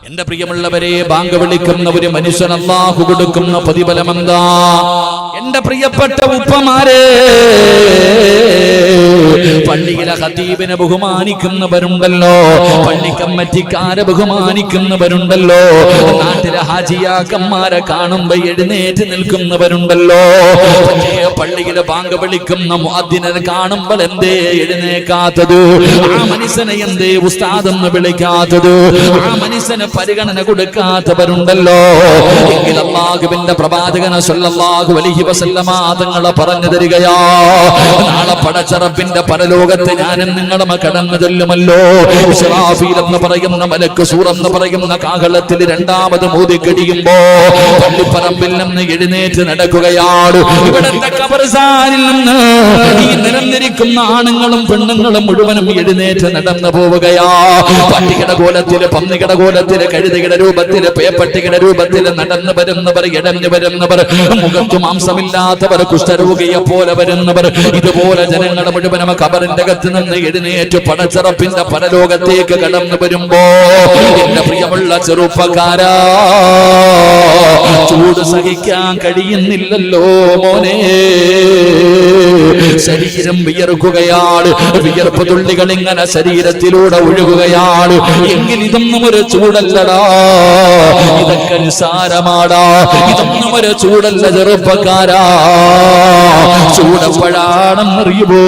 എന്റെ പ്രിയമുള്ളവരെ, ബാങ്ക് വിളിക്കുന്ന ഒരു മനുഷ്യൻ അല്ലാഹു കൊടുക്കുന്ന പ്രതിഫലം എന്താ? എന്റെ പ്രിയപ്പെട്ട ഉപ്പമാരെ, പള്ളിയിലെ ഖതീബിനെ ബഹുമാനിക്കുന്നവരുണ്ടല്ലോ, പള്ളി കമ്മിറ്റിക്കാരെ ബഹുമാനിക്കുന്നവരുണ്ടല്ലോ, നാട്ടിലെ ഹാജിയാക്കന്മാരെ കാണുമ്പോ എഴുന്നേറ്റ് നിൽക്കുന്നവരുണ്ടല്ലോ. പക്ഷേ പള്ളിയിലെ ബാങ്ക് വിളിക്കുന്ന മുഅദ്ദിനെ കാണുമ്പോൾ എന്തേ എഴുന്നേക്കാത്തത്? ആ മനുഷ്യനെ എന്തേ ഉസ്താദെന്ന് വിളിക്കാത്തത്? ആ മനുഷ്യന് പരിഗണന കൊടുക്കാത്തവരുണ്ടല്ലോ. എങ്കിൽ അല്ലാഹുവിന്റെ പ്രവാചകൻ സല്ലല്ലാഹു അലൈഹി വസല്ലം വസല്ലമ തങ്ങളെ പറഞ്ഞു തരികയാ, നാളെ പടച്ചറപ്പിന്റെ പരലോകത്ത് ഞാനും നിങ്ങളും കടന്നു ചെല്ലുമല്ലോ. ഇസ്രാഫീൽ എന്ന് പറയുന്ന മലക്ക് സൂർ എന്ന് പറയുന്ന കാഹളത്തിൽ രണ്ടാമത് മോദി കഴിയുമ്പോ പള്ളിപ്പറമ്പിൽ നിന്ന് എഴുന്നേറ്റ് നടക്കുകയാണ്. ഇവിടത്തെ ഖബർസ്ഥാനിൽ നിന്ന് ഈ നിരന്നിരിക്കുന്ന ആണുങ്ങളും പെണ്ണുങ്ങളും മുഴുവനും എഴുന്നേറ്റ് നടന്നു പോവുകയാ. പട്ടികയുടെ കോലത്തില്, പന്നികയുടെ കോലത്തില്, കഴുതയുടെ രൂപത്തില്, പേപ്പട്ടികയുടെ രൂപത്തില് നടന്നു വരുന്നവർ, ഇടഞ്ഞു വരുന്നവർ, മുഖത്തു മാംസമില്ലാത്തവർ, കുഷ്ഠരോഗിയെ പോലെ വരുന്നവർ, ഇതുപോലെ ജനങ്ങളുടെ മുഴുവനും ഖബറിന്റെ അകത്ത് നിന്ന് എഴുന്നേറ്റ് പടച്ചറപ്പിന്റെ പരലോകത്തേക്ക് കടന്നു വരുമ്പോ എന്റെ പ്രിയമുള്ള ചെറുപ്പക്കാരാ, ചൂട് സഹിക്കാൻ കഴിയുന്നില്ലല്ലോ മോനെ. ശരീരം വിയർക്കുകയാണ്, വിയർപ്പ് തുള്ളികൾ ഇങ്ങനെ ശരീരത്തിലൂടെ ഒഴുകുകയാണ്. എങ്കിൽ ഇതൊന്നും ഒരു ചൂടല്ലടാ, ഇതൊക്കെ നിസാരമാടാ, ഇതൊന്നും ഒരു ചൂടല്ല ചെറുപ്പക്കാരാ. ചൂടപ്പോഴാണെന്നറിയുമോ?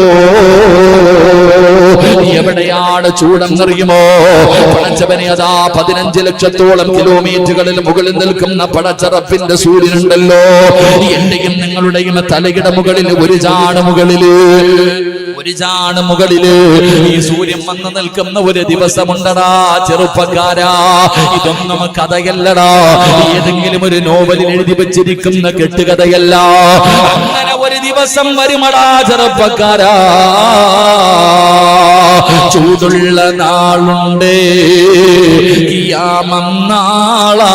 എവിടെയാണ് ചൂടെന്നറിയുമോ? പടച്ചവനെ അതാ 15 ലക്ഷത്തോളം കിലോമീറ്ററുകളിൽ മുകളിൽ നിൽക്കുന്ന പടച്ചറപ്പിന്റെ സൂര്യനുണ്ടല്ലോ, എന്റെയും നിങ്ങളുടെയും തലയുടെ മുകളിൽ ഒരു ചാണ് മുകളില് ഈ സൂര്യൻ വന്ന് നിൽക്കുന്ന ഒരു ദിവസമുണ്ടടാ ചെറുപ്പക്കാരാ. ഇതൊന്നും കഥയല്ലടാ, ഏതെങ്കിലും ഒരു നോവലിൽ എഴുതി വെച്ചിരിക്കുന്ന കെട്ടുകഥയല്ല. അങ്ങനെ ഒരു ദിവസം വരുമടാ ചെറുപ്പക്കാരാ, ചൂടുള്ള നാളുണ്ട്, ഖിയാമം നാളാ.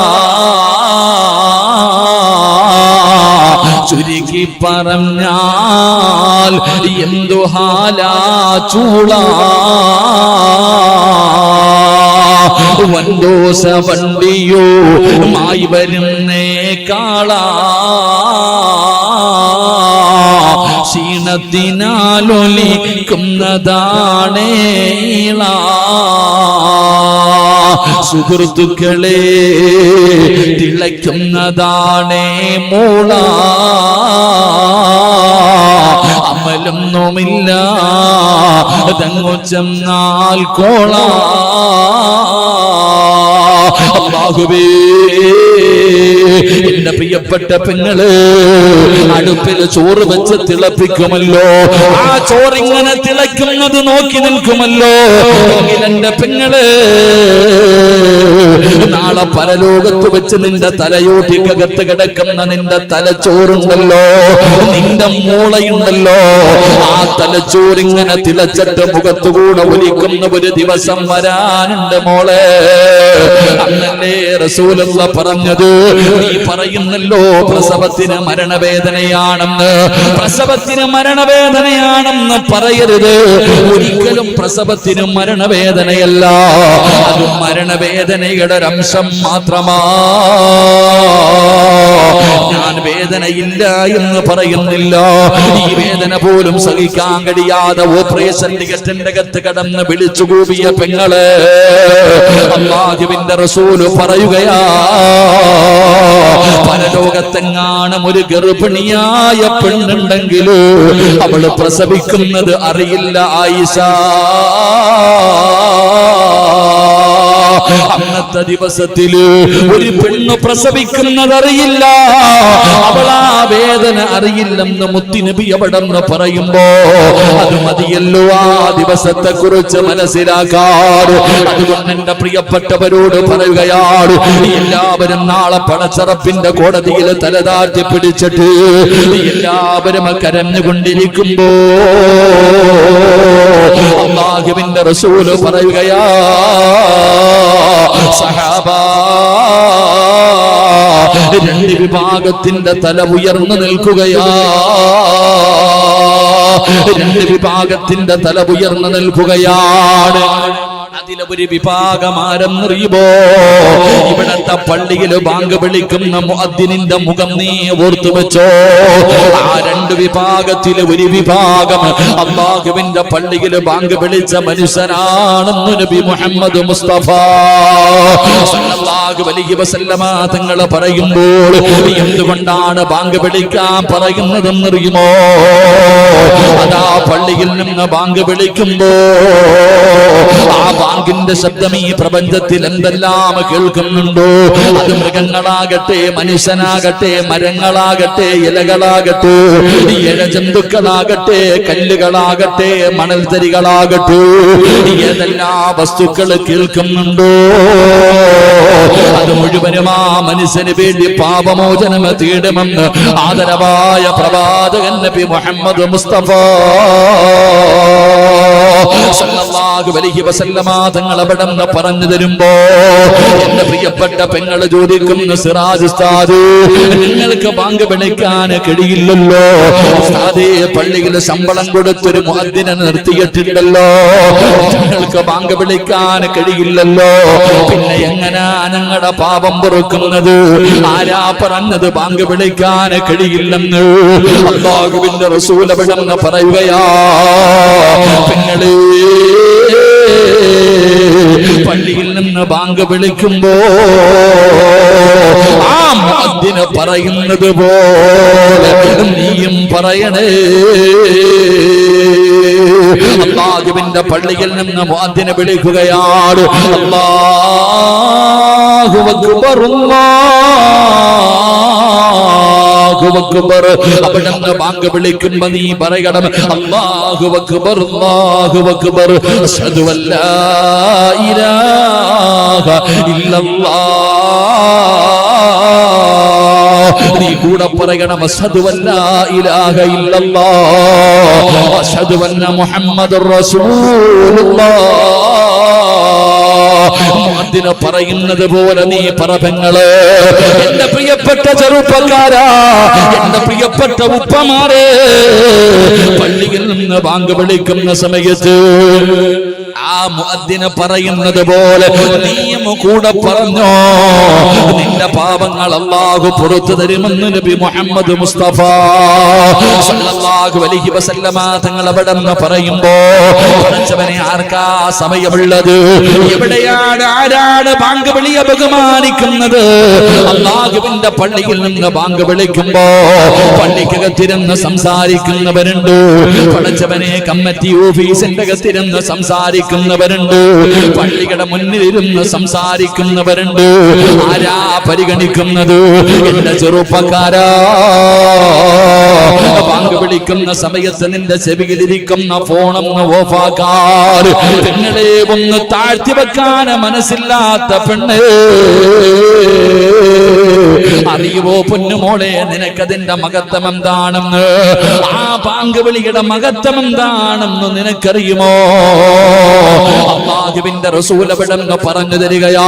ചുരുക്കി പറഞ്ഞാൽ എന്തു ഹാലാ ചൂളാ. വൻദോസ വണ്ടിയോ മായി വരുന്നേ കാളാ. ക്ഷീണത്തിനാലൊലിക്കുന്നതാണേളാ. സുഹൃത്തുക്കളെ തിളയ്ക്കുന്നതാണേ മൂള. അമലൊന്നുമില്ല തങ്ങു ചെന്നാൽ കോള. അല്ലാഹുവേ, എന്റെ പ്രിയപ്പെട്ട പെങ്ങള് അടുപ്പിൽ ചോറ് വെച്ച് തിളപ്പിക്കുമല്ലോ, ആ ചോറിങ്ങനെ തിളയ്ക്കുന്നത് നോക്കി നിൽക്കുമല്ലോ. എന്റെ പെങ്ങള് നാളെ പരലോകത്ത് വെച്ച് നിന്റെ തലയോട്ടിക്കകത്ത് കിടക്കുന്ന നിന്റെ തലച്ചോറുണ്ടല്ലോ, നിന്റെ മൂളയുണ്ടല്ലോ, ആ തലച്ചോറിങ്ങനെ തിളച്ചിട്ട് മുഖത്തുകൂടെ ഒലിക്കുന്ന ഒരു ദിവസം വരാനുണ്ട് മോളെ. അന്നല്ലേ റസൂലുള്ള പറഞ്ഞത്, നീ പറയുന്നല്ലോ പ്രസവത്തിന് മരണവേദനയാണെന്ന്. പ്രസവത്തിന് മരണവേദനയാണെന്ന് പറയരുത്. ഒരിക്കലും പ്രസവത്തിന് മരണവേദനയല്ല, അത് മരണവേദനയുടെ ഒരു അംശം മാത്രമാ. ഞാൻ വേദനയില്ല എന്ന് പറയുന്നില്ല. ഈ വേദന പോലും സഹിക്കാൻ കഴിയാതെ ഓപ്പറേഷൻ തിയേറ്ററിന്റെ അകത്ത് കടന്ന് വിളിച്ചുകൂവിയ പെങ്ങളെ അല്ലാഹുവിന്റെ റസൂല് പറയുകയാ, പരലോകത്തെങ്ങാനും ഒരു ഗർഭിണിയായ പെണ്ണുണ്ടെങ്കിൽ അവള് പ്രസവിക്കുന്നത് അറിയില്ല ആയിഷ. അന്നത്തെ ദിവസത്തില് ഒരു പെണ്ണ് പ്രസവിക്കുന്നതറിയില്ല, അവളാ വേദന അറിയില്ലെന്ന് മുത്തുനബി അവിടെന്ന് പറയുമ്പോ അത് മതിയല്ലോ ആ ദിവസത്തെ കുറിച്ച് മനസ്സിലാക്കാറ്. അതുകൊണ്ട് എന്റെ പ്രിയപ്പെട്ടവരോട് പറയുകയാണ്, എല്ലാവരും നാളെ പടച്ചറപ്പിന്റെ കോടതിയിൽ തലതാഴ്ത്തി പിടിച്ചിട്ട് എല്ലാവരും കരഞ്ഞുകൊണ്ടിരിക്കുമ്പോ അല്ലാഹുവിന്റെ റസൂല് പറയുകയാ, സഹാബാ, രണ്ട് വിഭാഗത്തിന്റെ തല ഉയർന്നു നിൽക്കുകയാ. രണ്ട് വിഭാഗത്തിന്റെ തല ഉയർന്നു നിൽക്കുകയാണ്. അതിലെ ഒരു വിഭാഗം ആരെന്നറിയുമോ? ഇവിടത്തെ പള്ളിയിൽ ബാങ്ക് വിളിക്കുന്ന മുഅദ്ദിനിന്റെ മുഖം നീ ഓർത്തു വെച്ചോ. ആ രണ്ട് വിഭാഗത്തിലെ ഒരു വിഭാഗം അല്ലാഹുവിന്റെ പള്ളിയിൽ ബാങ്ക് വിളിച്ച മനുഷ്യനാണെന്ന് നബി മുഹമ്മദ് മുസ്തഫ സല്ലല്ലാഹു അലൈഹി വസല്ലമ തങ്ങൾ പറയുമ്പോൾ എന്തുകൊണ്ടാണ് ബാങ്ക് വിളിക്കാൻ പറയുന്നതെന്നറിയുമോ? അതാ പള്ളിയിൽ നിന്ന് ബാങ്ക് വിളിക്കുമ്പോ ആ ബാങ്കിന്റെ ശബ്ദം ഈ പ്രപഞ്ചത്തിൽ എന്തെല്ലാം കേൾക്കുന്നുണ്ടോ, അത് മൃഗങ്ങളാകട്ടെ, മനുഷ്യനാകട്ടെ, മരങ്ങളാകട്ടെ, ഇലകളാകട്ടെ, ഇഴജന്തുക്കളാകട്ടെ, കല്ലുകളാകട്ടെ, മണൽത്തരികളാകട്ടെ, ഏതെല്ലാ വസ്തുക്കൾ കേൾക്കുന്നുണ്ടോ അത് മുഴുവനും ആ മനുഷ്യന് വേണ്ടി പാപമോചനം തേടുമെന്ന് ആദരവായ പ്രവാചകൻ നബി മുഹമ്മദ് മുസ്തഫ സല്ലല്ലാഹു അലൈഹി വസല്ലമ തങ്ങൾ അവിടുന്ന് പറഞ്ഞു തരുമ്പോ എന്റെ പ്രിയപ്പെട്ട പെങ്ങള് ചോദിക്കുന്നു, സിറാജ് ഉസ്താദ്, നിങ്ങൾക്ക് ബാങ്ക് വിളിക്കാൻ കഴിയില്ലല്ലോ ഉസ്താദേ, പള്ളിയിൽ ശമ്പളം കൊടുത്തൊരു മുഅദ്ദിനെ നിർത്തിയിട്ടുണ്ടല്ലോ, നിങ്ങൾക്ക് ബാങ്ക് വിളിക്കാൻ കഴിയില്ലല്ലോ, പിന്നെ എങ്ങനാ ഞങ്ങളുടെ പാപം പൊറുക്കുന്നത്? ആരാ പറഞ്ഞത് ബാങ്ക് വിളിക്കാൻ കഴിയില്ലെന്ന്? അല്ലാഹുവിന്റെ റസൂൽ അവിടുന്ന് പറയുകയാ, പെങ്ങളെ, പള്ളിയിൽ നിന്ന് ബാങ്ക് വിളിക്കുമ്പോ ആ മുഅദ്ദിന് പറയുന്നത് പോലെ നീയും പറയണേ. അല്ലാഹുവിന്റെ പള്ളിയിൽ നിന്ന് മുഅദ്ദിനെ വിളിക്കുകയാണ്, അല്ലാഹു അക്ബർ, അല്ലാഹു അക്ബർ. അവിടുന്ന് ബാങ്ക് വിളിക്കുമ്പോ നീ പറയണം, അല്ലാഹു അക്ബർ, അല്ലാഹു അക്ബർ, അശ്ഹദു അല്ലാ ഇലാഹ ഇല്ലല്ലാഹ്. നീ കൂടെ പറയണം, അശ്ഹദു അല്ലാ ഇലാഹ ഇല്ലല്ലാഹ്, അശ്ഹദു അന്ന മുഹമ്മദുർ റസൂലുള്ളാഹ്. മുഅദ്ദിൻ പറയുന്നത് പോലെ നീ പറപങ്ങള്. എന്റെ പ്രിയപ്പെട്ട ചെറുപ്പക്കാരാ, എന്റെ പ്രിയപ്പെട്ട ഉപ്പമാരെ, പള്ളിയിൽ നിന്ന് ബാങ്ക് വിളിക്കുന്ന സമയത്ത് ആ മുഅദ്ദിൻ പറയുന്നത് പോലെ നീയും കൂടെ പറഞ്ഞോ, നിന്റെ പാപങ്ങൾ അല്ലാഹു പുറത്തു തരുമെന്ന് നബി മുഹമ്മദ് മുസ്തഫ സല്ലല്ലാഹു അലൈഹി വസല്ലമ തങ്ങൾ അവിടെന്ന് പറയുമ്പോ പഠിച്ചവനെ ആർക്കാ സമയമുള്ളത്? എവിടെയാണ്, ആരാണ് ബാങ്ക് വിളിയെ ബഹുമാനിക്കുന്നത്? അല്ലാഹുവിന്റെ പള്ളിയിൽ നിന്ന് ബാങ്ക് വിളിക്കുമ്പോ പള്ളിക്കകത്തിരുന്ന് സംസാരിക്കുന്നവരുണ്ട്, പഠിച്ചവനെ കമ്മിറ്റി ഓഫീസിന്റെ അകത്തിരുന്ന് സംസാരിക്കുന്നവരുണ്ട്, പള്ളിയുടെ മുന്നിലിരുന്ന് സംസാരിക്കുന്നവരുണ്ട്. ആരാ പരിഗണിക്കുന്നത്? എന്റെ ചെറുപ്പക്കാരാ, ബാങ്ക് വിളിക്കുന്ന സമയത്ത് നിന്റെ ചെവിയിലിരിക്കുന്ന ഫോണൊന്ന് ഓഫാക്കാറ്. പെണ്ണെ ഒന്ന് താഴ്ത്തി വെക്കാൻ മനസ്സില്ലാത്ത പെണ്ണ്, അറിയുവോ പൊന്നുമോളെ നിനക്കതിന്റെ മഹത്വം എന്താണെന്ന്? ആ ബാങ്ക് വിളിയുടെ മഹത്വം എന്താണെന്ന് നിനക്കറിയുമോ? അല്ലാഹുവിന്റെ റസൂൽ അവിടുന്ന് പറഞ്ഞു തരികയാ,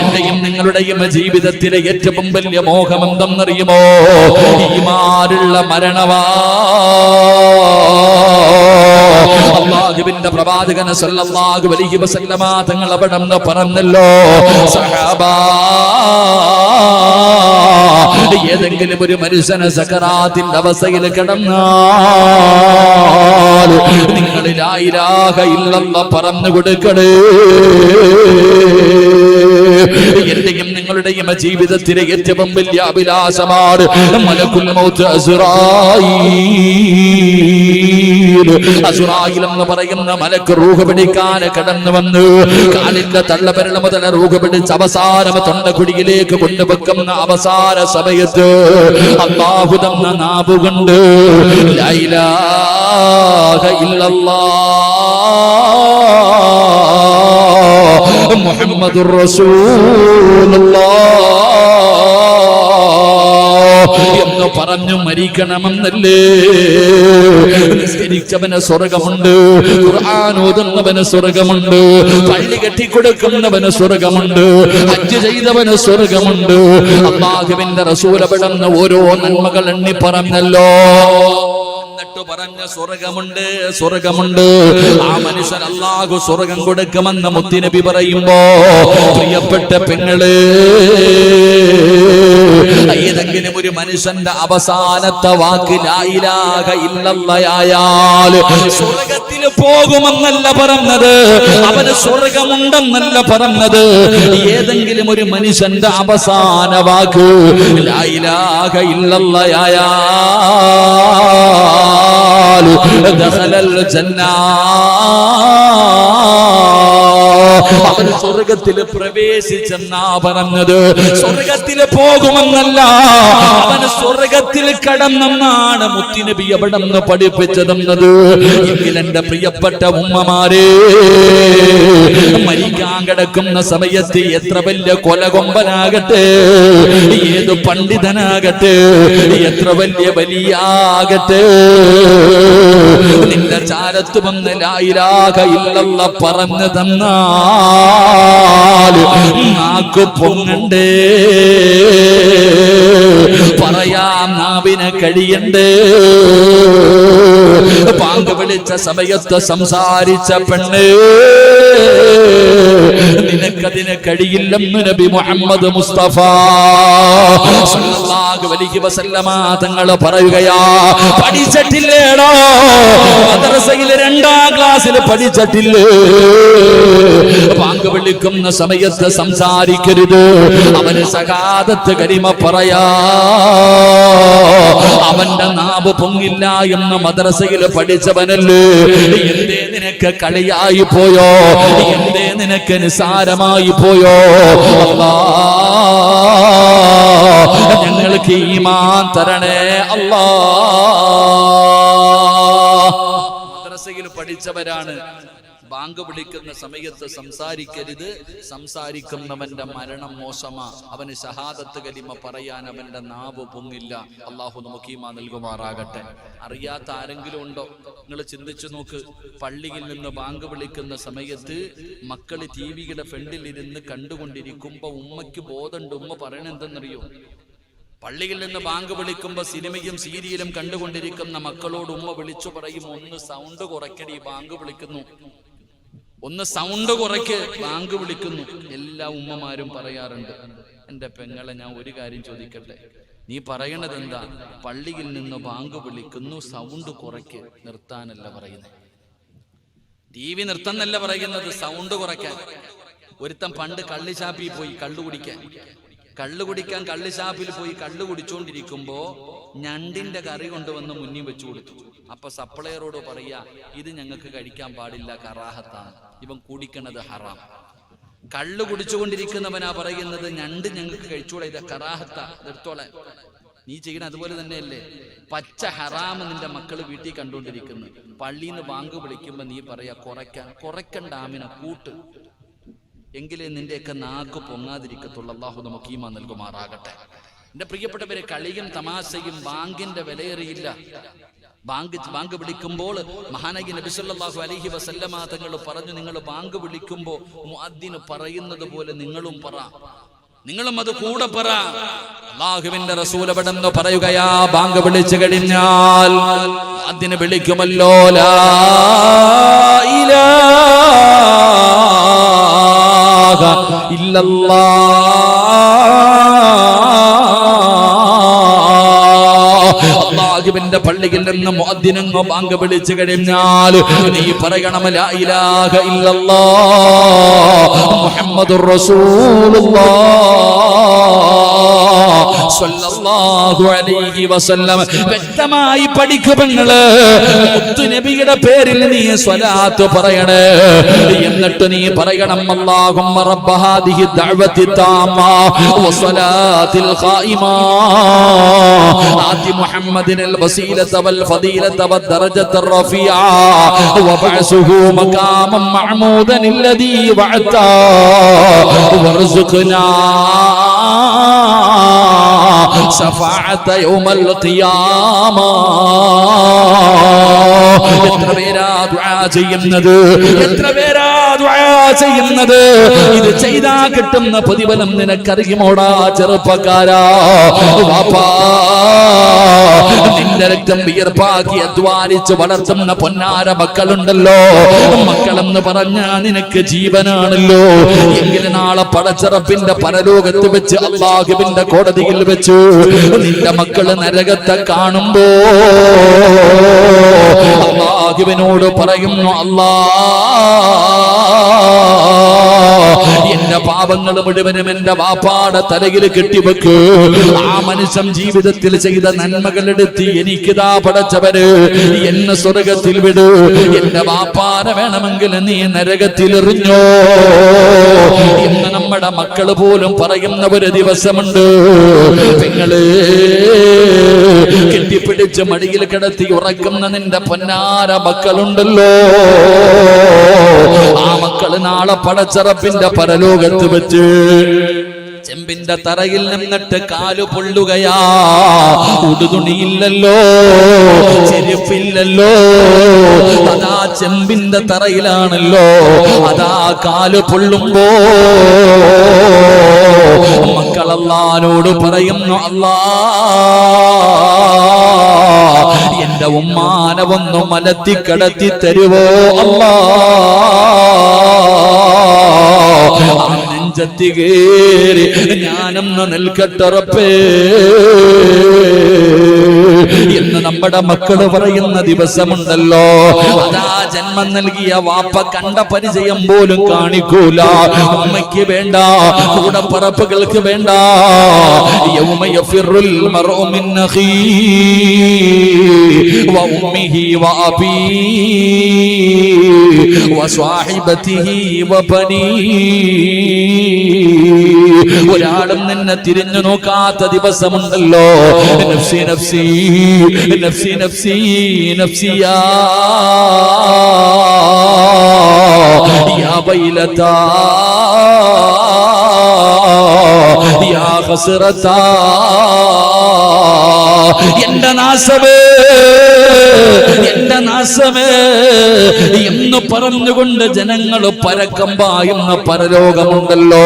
എന്റെയും നിങ്ങളുടെയും ജീവിതത്തിലെ ഏറ്റവും വലിയ മോഹം എന്തെന്നറിയുമോ? ഈമാനുള്ള മരണവാ. അല്ലാഹുവിന്റെ പ്രവാചകൻ സല്ലല്ലാഹു അലൈഹി വസല്ലമ തങ്ങൾ അവിടുന്ന് പറഞ്ഞല്ലോ, സഹാബാ, ഏതെങ്കിലും ഒരു മനുഷ്യന് സക്കറാത്തിന്റെ അവസ്ഥയിൽ കിടന്നാൽ നിങ്ങൾ ലാ ഇലാഹ ഇല്ലല്ലാഹ് പറഞ്ഞു കൊടുക്കണേ. എന്റെയും നിങ്ങളുടെയും ജീവിതത്തിലെ ഏറ്റവും വലിയ അഭിലാഷമാണ് മലക്കുൽ മൗത്ത് അസ്റായീൽ. അസ്റായീൽ എന്ന് പറയുന്ന മലക്ക് റൂഹ് പിടിക്കാൻ കടന്നു വന്ന് കാലിന്റെ തള്ളവിരൽ മുതൽ റൂഹ് പിടിച്ച് അവസാനം തൊണ്ടക്കുടിയിലേക്ക് കൊണ്ടുവെക്കുന്ന അവസാന സമയത്ത് അല്ലാഹു തന്ന നാവുകൊണ്ട് ലാ ഇലാഹ ഇല്ലല്ലാഹ് മുഹമ്മദുർ റസൂലുള്ളാഹ് എന്ന് പറഞ്ഞു മരിക്കണമെന്നല്ലേ? നിസ്കരിച്ചവന് സ്വർഗമുണ്ട്, ഖുർആൻ ഓതുന്നവന് സ്വർഗമുണ്ട്, പള്ളി കെട്ടിക്കൊടുക്കുന്നവന് സ്വർഗമുണ്ട്, ഹജ്ജ് ചെയ്തവന് സ്വർഗമുണ്ട്. അല്ലാഹുവിന്റെ റസൂൽ അവിടുന്ന് ഓരോ നന്മകൾ എണ്ണി പറഞ്ഞല്ലോ. പറഞ്ഞ സ്വർഗമുണ്ട്, സ്വർഗമുണ്ട്. ആ മനുഷ്യൻ അല്ലാഹു സ്വർഗം കൊടുക്കുമെന്ന് മുത്തുനബി പറയുമ്പോ പ്രിയപ്പെട്ട പെങ്ങള്, ഏതെങ്കിലും ഒരു മനുഷ്യന്റെ അവസാനത്തെ വാക്ക് ലാ ഇലാഹ ഇല്ലല്ലാഹ് ആയാൽ സ്വർഗത്തിൽ പോകുമെന്നല്ല പറഞ്ഞത്, അവന് സ്വർഗമുണ്ടെന്നല്ല പറഞ്ഞത്. ഏതെങ്കിലും ഒരു മനുഷ്യന്റെ അവസാന വാക്ക് ലാ ഇലാഹ ഇല്ലല്ലാഹ് ആയാൽ ദഖലൽ ജന്ന. സ്വർഗത്തിൽ പ്രവേശിച്ചെന്നാ പറഞ്ഞത്. സ്വർഗത്തിൽ പോകുമെന്നല്ല, അവൻ സ്വർഗത്തിൽ കടന്നെന്നാണ് മുത്തുനബി എവിടെ നിന്ന് പഠിപ്പിച്ചതെന്നത്. എങ്കിൽ എന്റെ പ്രിയപ്പെട്ട ഉമ്മമാരെ, മരിക്കാൻ കിടക്കുന്ന സമയത്ത് എത്ര വലിയ കൊലകൊമ്പനാകട്ടെ, ഏത് പണ്ഡിതനാകട്ടെ, എത്ര വലിയ വലിയാകട്ടെ, നിന്റെ ചാരത്ത് വന്ന് ലാ ഇലാഹ ഇല്ലല്ലാഹ് പറഞ്ഞു തന്നാൽ നാക്ക് പൊങ്ങണ്ടേ, പറയാൻ നാവിന് കഴിയണ്ടേ. പാങ്ക് വിളിച്ച സമയത്ത് സംസാരിച്ച പെണ്ണ്, നിനക്കതിന് കഴിയില്ലെന്ന് നബി മുഹമ്മദ് മുസ്തഫ സല്ലല്ലാഹു അലൈഹി വസല്ലമ തങ്ങൾ പറയുകയാ. പഠിച്ചിട്ടില്ലേടോ, മദ്രസയിൽ 2ാം ക്ലാസ്സിൽ പഠിച്ചിട്ടില്ലേ, പാങ്ക് വിളിക്കുന്ന സമയത്ത് സംസാരിക്കരുത്, അവന് സഹാദത്ത് കരിമ പറയാ, അവന്റെ നാവ് പൊങ്ങില്ല എന്ന് മദ്രസയിൽ പഠിച്ചവനല്ലേ. എന്തേ നിനക്ക് കളിയായി പോയോ, എന്തേ നിനക്ക് നിസാരമായി പോയോ? അല്ലാഹ് ഞങ്ങൾക്ക് ഈമാൻ തരണേ അല്ലാഹ്. മദ്രസയിൽ പഠിച്ചവരാണ്. ബാങ്ക് വിളിക്കുന്ന സമയത്ത് സംസാരിക്കരുത്, സംസാരിക്കുന്നവന്റെ മരണം മോശമാ, അവന് ഷഹാദത്ത് കലിമ പറയാൻ അവന്റെ നാവ് പൊങ്ങില്ല. അള്ളാഹു നമുക്ക് ഈമാൻ നൽകുമാറാകട്ടെ. അറിയാത്ത ആരെങ്കിലും ഉണ്ടോ? നിങ്ങൾ ചിന്തിച്ചു നോക്ക്. പള്ളിയിൽ നിന്ന് ബാങ്ക് വിളിക്കുന്ന സമയത്ത് മക്കള് ടിവിയുടെ ഫ്രണ്ടിൽ ഇരുന്ന് കണ്ടുകൊണ്ടിരിക്കുമ്പോ ഉമ്മയ്ക്ക് ബോധമുണ്ട്. ഉമ്മ പറയണ എന്തെന്നറിയോ? പള്ളിയിൽ നിന്ന് ബാങ്ക് വിളിക്കുമ്പോ സിനിമയും സീരിയലും കണ്ടുകൊണ്ടിരിക്കുന്ന മക്കളോട് ഉമ്മ വിളിച്ചു പറയും, ഒന്ന് സൗണ്ട് കുറയ്ക്കടി, ബാങ്ക് വിളിക്കുന്നു, ഒന്ന് സൗണ്ട് കുറയ്ക്ക്, ബാങ്ക് വിളിക്കുന്നു. എല്ലാ ഉമ്മമാരും പറയാറുണ്ട്. എന്റെ പെങ്ങളെ, ഞാൻ ഒരു കാര്യം ചോദിക്കട്ടെ, നീ പറയണത് എന്താ? പള്ളിയിൽ നിന്ന് ബാങ്ക് വിളിക്കുന്നു, സൗണ്ട് കുറയ്ക്ക്. നിർത്താനല്ല പറയുന്നത്, TV നിർത്താനല്ല പറയുന്നത്, സൗണ്ട് കുറയ്ക്കാൻ. ഒരുത്തൻ പണ്ട് കള്ളുഷാപ്പിൽ പോയി കള്ളു കുടിക്കാൻ കള്ളുഷാപ്പിൽ പോയി കള്ളു കുടിച്ചോണ്ടിരിക്കുമ്പോ ഞണ്ടിന്റെ കറി കൊണ്ടുവന്ന് മുന്നിൽ വെച്ചു കൊടുത്തു. അപ്പൊ സപ്ലയറോട് പറയാ, ഇത് ഞങ്ങൾക്ക് കഴിക്കാൻ പാടില്ല, കറാഹത്താണ്, ഇവൻ കുടിക്കണത് ഹറാം. കള്ളു കുടിച്ചുകൊണ്ടിരിക്കുന്നവനാ പറയുന്നത്, ഞണ്ട് ഞങ്ങൾക്ക് കഴിച്ചൂടെ, ഇത് കറാഹത്ത, നിർത്തോളെ. നീ ചെയ്യണ അതുപോലെ തന്നെയല്ലേ? പച്ച ഹറാമ് നിന്റെ മക്കള് വീട്ടിൽ കണ്ടുകൊണ്ടിരിക്കുന്നു. പള്ളിയിൽ നിന്ന് ബാങ്ക് വിളിക്കുമ്പോ നീ പറയാ, കുറയ്ക്കണ്ട ആമിനെ, കൂട്ട്, എങ്കിലേ നിന്റെയൊക്കെ നാക്ക് പൊങ്ങാതിരിക്കത്തുള്ളൂ. അല്ലാഹു നമുക്ക് ഈമാൻ നൽകുമാറാകട്ടെ. എന്റെ പ്രിയപ്പെട്ടവരെ, കളിയും തമാശയും ബാങ്കിന്റെ വിലയേറിയില്ല. ബാങ്ക് വിളിക്കുമ്പോൾ മഹാനബി നബി സല്ലല്ലാഹു അലൈഹി വസല്ലമ തങ്ങൾ പറഞ്ഞു, നിങ്ങൾ ബാങ്ക് വിളിക്കുമ്പോൾ മുഅദ്ദിൻ പറയുന്നത് പോലെ നിങ്ങളും പറ, നിങ്ങളും അത് കൂടെ പറ. അല്ലാഹുവിന്റെ റസൂൽ എവിടെന്ന് പറയുകയാ, ബാങ്ക് വിളിച്ചു കഴിഞ്ഞാൽ മുഅദ്ദിൻ വിളിക്കുമല്ലോ, ലാ ഇലാഹ അല്ലാഹുവിന്റെ പള്ളിയിൽ നിന്ന് മുഅദ്ദിനങ്ങ് ബാങ്ക് വിളിച്ചു കഴിഞ്ഞാൽ നീ പറയണം, ലാ ഇലാഹ ഇല്ലല്ലാഹ് മുഹമ്മദുർ റസൂലുള്ളാഹ് സ്വല്ലല്ലാഹു അലൈഹി വസല്ലം. വ്യക്തമായി പഠിക്കുമെങ്ങള്, മുത്തുനബിയുടെ പേരിൽ നീ സ്വലാത്ത് പറയണേ. എന്നിട്ട് നീ പറയണം, അല്ലാഹുമ്മ റബ്ബ ഹാദിഹി ദഅവതി താമ്മ വസ്സലാത്തിൽ ഖായിമ ആതി മുഹമ്മദിനൽ വസീലത വൽ ഫദീലത വദ്ദറജത റഫീഅ വബഅസുഹു മഖാമൻ മഅമൂദൻ അല്ലദീ വഅത വർസുഖ്നാ ശഫാഅത യൗമൽ ഖിയാമ. എത്ര പേരാ ദുആ ചെയ്യുന്നത്, എത്ര പേരാ ദുആ ചെയ്യുന്നത്. ഇത് ചെയ്താ കിട്ടുന്ന പ്രതിഫലം നിനക്കറിയുമോടാ ചെറുപ്പക്കാരാ? വാപ്പാ, നിന്റെ രക്തം വിയർപ്പാക്കി അധ്വാനിച്ച് വളർത്തുന്ന പൊന്നാര മക്കളുണ്ടല്ലോ, മക്കളെന്ന് പറഞ്ഞാ നിനക്ക് ജീവനാണല്ലോ. എങ്കിലും നാളെ പടച്ചറപ്പിന്റെ പരലോകത്ത് വെച്ച്, അല്ലാഹുവിന്റെ കോടതിയിൽ വെച്ച് നിന്റെ മക്കള് നരകത്തെ കാണുമ്പോ അല്ലാഹുവിനോട് പറയുന്നു, അല്ലാഹ് എന്റെ പാപങ്ങൾ മുഴുവനും എന്റെ വാപ്പാടെ തലയിൽ കെട്ടിവെക്ക്. ആ മനുഷ്യൻ ജീവിതത്തിൽ ചെയ്ത നന്മകളെടുത്ത് എനിക്കിതാ പടച്ചവര് എന്നെ സ്വർഗത്തിൽ വിട്, എന്റെ വാപ്പാനെ വേണമെങ്കിൽ നീ നരകത്തിൽ എറിഞ്ഞോ എന്ന് നമ്മുടെ മക്കള് പോലും പറയുന്ന ഒരു ദിവസമുണ്ട്. നിങ്ങള് കെട്ടിപ്പിടിച്ച് മടിയിൽ കിടത്തി ഉറക്കുന്ന നിന്റെ പൊന്നാര മക്കളുണ്ടല്ലോ, ആ മക്കള് നാളെ പടച്ചറപ്പിന്റെ പരലോകത്ത് വെച്ച് ചെമ്പിന്റെ തറയിൽ നിന്നിട്ട് കാലു പൊള്ളുകയാ. ഉടുതുണിയില്ലല്ലോ, ചെരുപ്പില്ലല്ലോ, അതാ ചെമ്പിന്റെ തറയിലാണല്ലോ, അതാ കാലു പൊള്ളുമ്പോ മക്കൾ അല്ലാഹുവോട് പറയുന്നു, അല്ലാ എന്റെ ഉമ്മാനെ ഒന്ന് മലത്തി കടത്തി തരുവോ അല്ലാ. നെഞ്ചത്തി കേറി ഞാനൊന്ന് നിൽക്കട്ടെ റബ്ബേ എന്ന് നമ്മുടെ മക്കള് പറയുന്ന ദിവസമുണ്ടല്ലോ. അതാ ജന്മം നൽകിയ വാപ്പ കണ്ട പരിചയം പോലും കാണിക്കൂല. ഉമ്മയ്ക്ക് വേണ്ട, കൂടപ്പറപ്പുകൾക്ക് വേണ്ട. യൗമ യഫിറുൽ മർഉ മിൻ അഖീഹി വ ഉമ്മിഹി വ അബീഹി വ സ്വഹിബതിഹി വ ബനീഹി. ഒരാളും നിന്നെ തിരിഞ്ഞു നോക്കാത്ത ദിവസമുണ്ടല്ലോ. നഫ്സി നഫ്സി നഫ്സി നഫ്സി നഫ്സിയാ യാ വൈലതാ യാ ഖസ്റതാ. എന്റെ നാശമേ, എന്റെ നാശമേ എന്ന് പറഞ്ഞുകൊണ്ട് ജനങ്ങൾ പരക്കം പായുന്ന പരലോകമുണ്ടല്ലോ.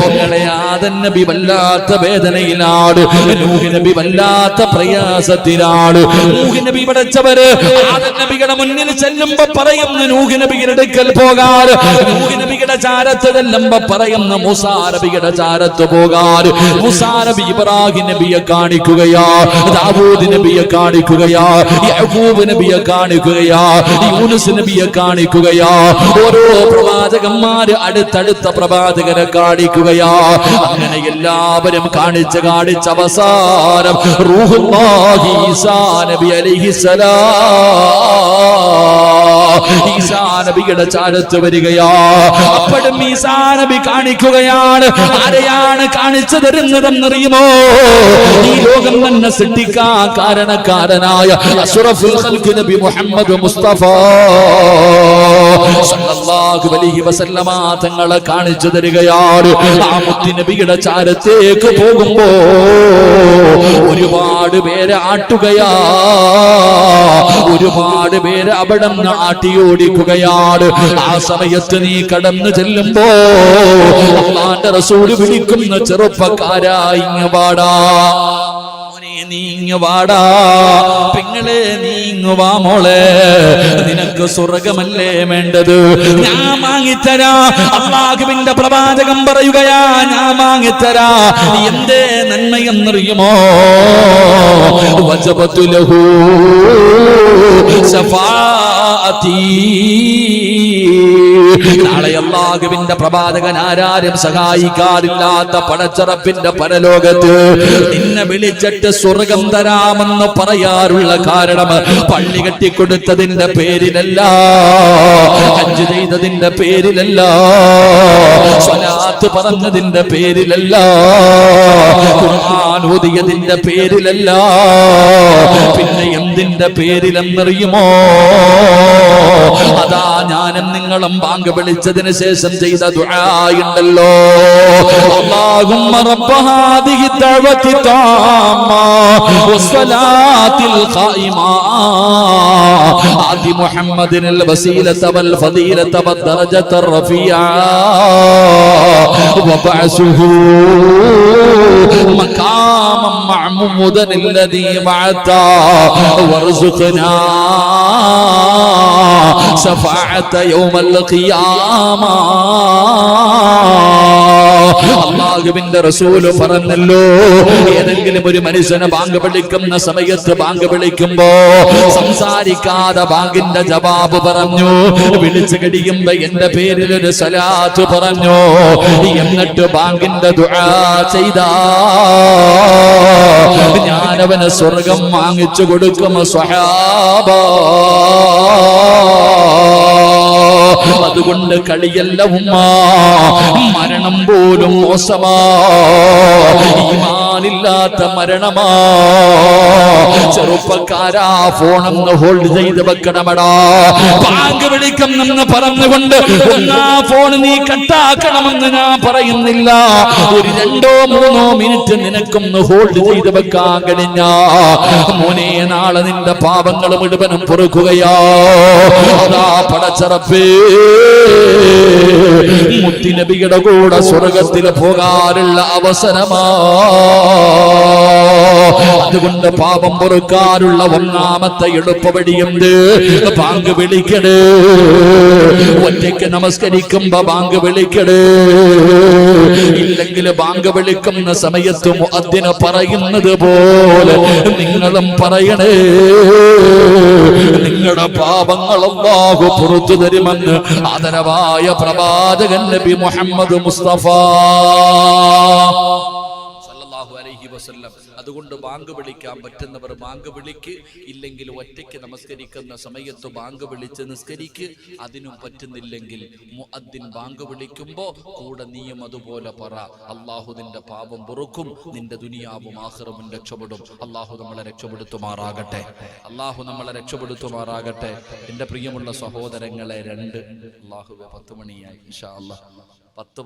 നിങ്ങളെ ആദം നബി വല്ലാത്ത വേദനയിലാണ്, നൂഹ് നബി വല്ലാത്ത പ്രയാസത്തിലാണ്. നൂഹ് നബി പഠിച്ചവര് ആദം നബിയുടെ മുന്നിൽ ചെല്ലുമ്പോ പറയുന്ന നൂഹ് നബിയുടെ അടുക്കൽ പോകാൻ, നൂഹ് നബിയുടെ ചാരത്ത് ചെല്ലുമ്പോ പറയുന്ന മൂസാ നബിയുടെ ചാരത്ത് പോകാൻ. മൂസാ നബി ഇബ്രാഹിം നബിയെ കാണിക്കുകയാ, ദാവൂദ് നബിയെ കാണിക്കുകയാ, യാക്കൂബ് നബിയെ കാണിക്കുകയാ, യൂനുസ് നബിയെ കാണിക്കുകയാ. ഓരോ പ്രവാചകന്മാര് അടുത്തടുത്ത പ്രവാചകരെ കാണിക്കുകയാ. അങ്ങനെ എല്ലാവരും കാണിച്ച് അവസാനം റൂഹുല്ലാഹി ഈസാ നബി അലൈഹിസ്സലാം ഈസാ നബിയുടെ ചാരത്ത് വരികയാ. അപ്പോഴും ഈസാ നബി കാണിക്കുകയാണ്. ആരെയാണ് കാണിച്ചു തരുന്നതെന്നറിയുമോ? ഈ ലോകം തന്നെ സൃഷ്ടിക്കാൻ കാരണക്കാരനായ അഷ്റഫുൽ ഖൽഖ് നബി മുഹമ്മദ് മുസ്തഫ സല്ലല്ലാഹു അലൈഹി വസല്ലമ തങ്ങളെ കാണിച്ചു തരികയാണ്. ആ മുത്തി നബിയുടെ ചാരത്തേക്ക് പോകുമ്പോ ഒരുപാട് പേരെ ആട്ടുകയാ, ഒരുപാട് പേര് അവിടെ നിന്ന് ആട്ടിയോടിക്കുകയാണ്. ആ സമയത്ത് നീ കടന്നു ചെല്ലുമ്പോ അല്ലാഹുവിന്റെ റസൂൽ വിളിക്കുന്ന ചെറുപ്പക്കാരായി വാടാ, നീങ്ങുവാടാ, പെങ്ങളെ നീങ്ങുവാ മോളെ, നിനക്ക് സ്വർഗമല്ലേ വേണ്ടത്, ഞാൻ വാങ്ങിത്തരാ. അല്ലാഹുവിന്റെ പ്രവാചകൻ പറയുകയാ, ഞാൻ വാങ്ങിത്തരാ. എന്തേ നന്മയെന്നറിയുമോ? വജബതു ലഹു ശഫാഅതി. നാളെ അല്ലാഹുവിന്റെ പ്രവാചകൻ ആരാരും സഹായിക്കാറില്ലാത്ത പടച്ചറപ്പിന്റെ പരലോകത്ത് നിന്നെ വിളിച്ചിട്ട് സ്വർഗം തരാമെന്ന് പറയാറുള്ള കാരണം പള്ളി കെട്ടിക്കൊടുത്തതിന്റെ പേരിലല്ല, ഹജ്ജ് ചെയ്തതിന്റെ പേരിലല്ല, സ്വലാത്ത് പറഞ്ഞതിന്റെ പേരിലല്ല, ഖുർആൻ ഓതിയതിന്റെ പേരിലല്ല. പിന്നെ എന്തിന്റെ പേരിലെന്നറിയുമോ? അതാ ഞാനും നിങ്ങളും ബാങ്ക് വിളിച്ചതിന് ശേഷം ചെയ്ത ദുആയുണ്ടല്ലോ. അല്ലാഹുമ്മ റബ്ബ ഹാദിഹി ദഅവതി താമ്മ വസ്സലാത്തിൽ ഖായിമ ആതി മുഹമ്മദിനിൽ വസീലത വൽ ഫദീലത വദ്ദറജത റഫീഅ വബഅസുഹു മഖാമൻ മഅ്മൂദൻ الذي بعث وارزقنا شفاعة يوم القيامة. അല്ലാഹുവിന്റെ റസൂല് പറഞ്ഞല്ലോ, ഏതെങ്കിലും ഒരു മനുഷ്യനെ ബാങ്ക് വിളിക്കുന്ന സമയത്ത് ബാങ്ക് വിളിക്കുമ്പോ സംസാരിക്കാതെ ബാങ്കിന്റെ ജവാബ് പറഞ്ഞു, വിളിച്ചു കഴിയുമ്പോ എന്റെ പേരിൽ ഒരു സലാത്ത് പറഞ്ഞു, എന്നിട്ട് ബാങ്കിന്റെ ദുആ ചെയ്താ ഞാനവന് സ്വർഗം വാങ്ങിച്ചു കൊടുക്കും സ്വഹാബ. അതുകൊണ്ട് കളിയല്ല ഉമ്മ, മരണം പോലും മോശമാ, ഈമാനില്ലാത്ത മരണമാ. ചെറുപ്പക്കാരാ, ഫോണൊന്ന് ഹോൾഡ് ചെയ്ത് വെക്കണമടാ. ബാങ്ക് വിളിക്കുന്നെന്ന് പറഞ്ഞുകൊണ്ട് ഒന്നാ ഫോൺ നീ കട്ടാക്കണമെന്ന് ഞാൻ പറയുന്നില്ല. ഒരു 2-3 മിനിറ്റ് നിനക്കൊന്ന് ഹോൾഡ് ചെയ്ത് വെക്കാൻ കഴിഞ്ഞാ മോനെ, നാളെ നിന്റെ പാപങ്ങൾ മുഴുവനും പൊറുക്കുകയാ. അതാ പടച്ചറപ്പേ, മുത്തുനബിയുടെ കൂടെ സ്വർഗത്തിൽ പോകാനുള്ള അവസരമാ. അതുകൊണ്ട് പാപം പൊറുക്കാനുള്ള ഒന്നാമത്തെ എളുപ്പവഴിയുണ്ട്, ബാങ്ക് വിളിക്കട്. ഒറ്റയ്ക്ക് നമസ്കരിക്കുമ്പോ ബാങ്ക് വിളിക്കട്. ഇല്ലെങ്കിൽ ബാങ്ക് വിളിക്കുന്ന സമയത്ത് മുഅദ്ദിന് പറയുന്നത് പോലെ നിങ്ങളും പറയണേ. നിങ്ങളുടെ പാപങ്ങൾ അല്ലാഹു പുറത്തു തരുമെന്ന് ആദരവായ പ്രവാചകൻ നബി മുഹമ്മദ് മുസ്തഫ സല്ലല്ലാഹു അലൈഹി വസല്ലം. അതുകൊണ്ട് ബാങ്ക് വിളിക്കാൻ പറ്റുന്നവർ ബാങ്ക് വിളിക്ക്, ഇല്ലെങ്കിൽ ഒറ്റയ്ക്ക് നമസ്കരിക്കുന്ന സമയത്ത് ബാങ്ക് വിളിച്ച് നിസ്കരിക്ക്. അതിനും പറ്റുന്നില്ലെങ്കിൽ മുഅദ്ദിൻ ബാങ്ക് വിളിക്കുമ്പോ കൂടെ നീയും അതുപോലെ പറ. അല്ലാഹു നിന്റെ പാപം പൊറുക്കും, നിന്റെ ദുനിയാവും ആഖിറവും രക്ഷപ്പെടും. അല്ലാഹു നമ്മളെ രക്ഷപ്പെടുത്തുമാറാകട്ടെ. അല്ലാഹു നമ്മളെ രക്ഷപ്പെടുത്തുമാറാകട്ടെ. എന്റെ പ്രിയമുള്ള സഹോദരങ്ങളെ, അല്ലാഹുവേ 10 മണിയായി. ഇൻഷാ അല്ലാഹ് 10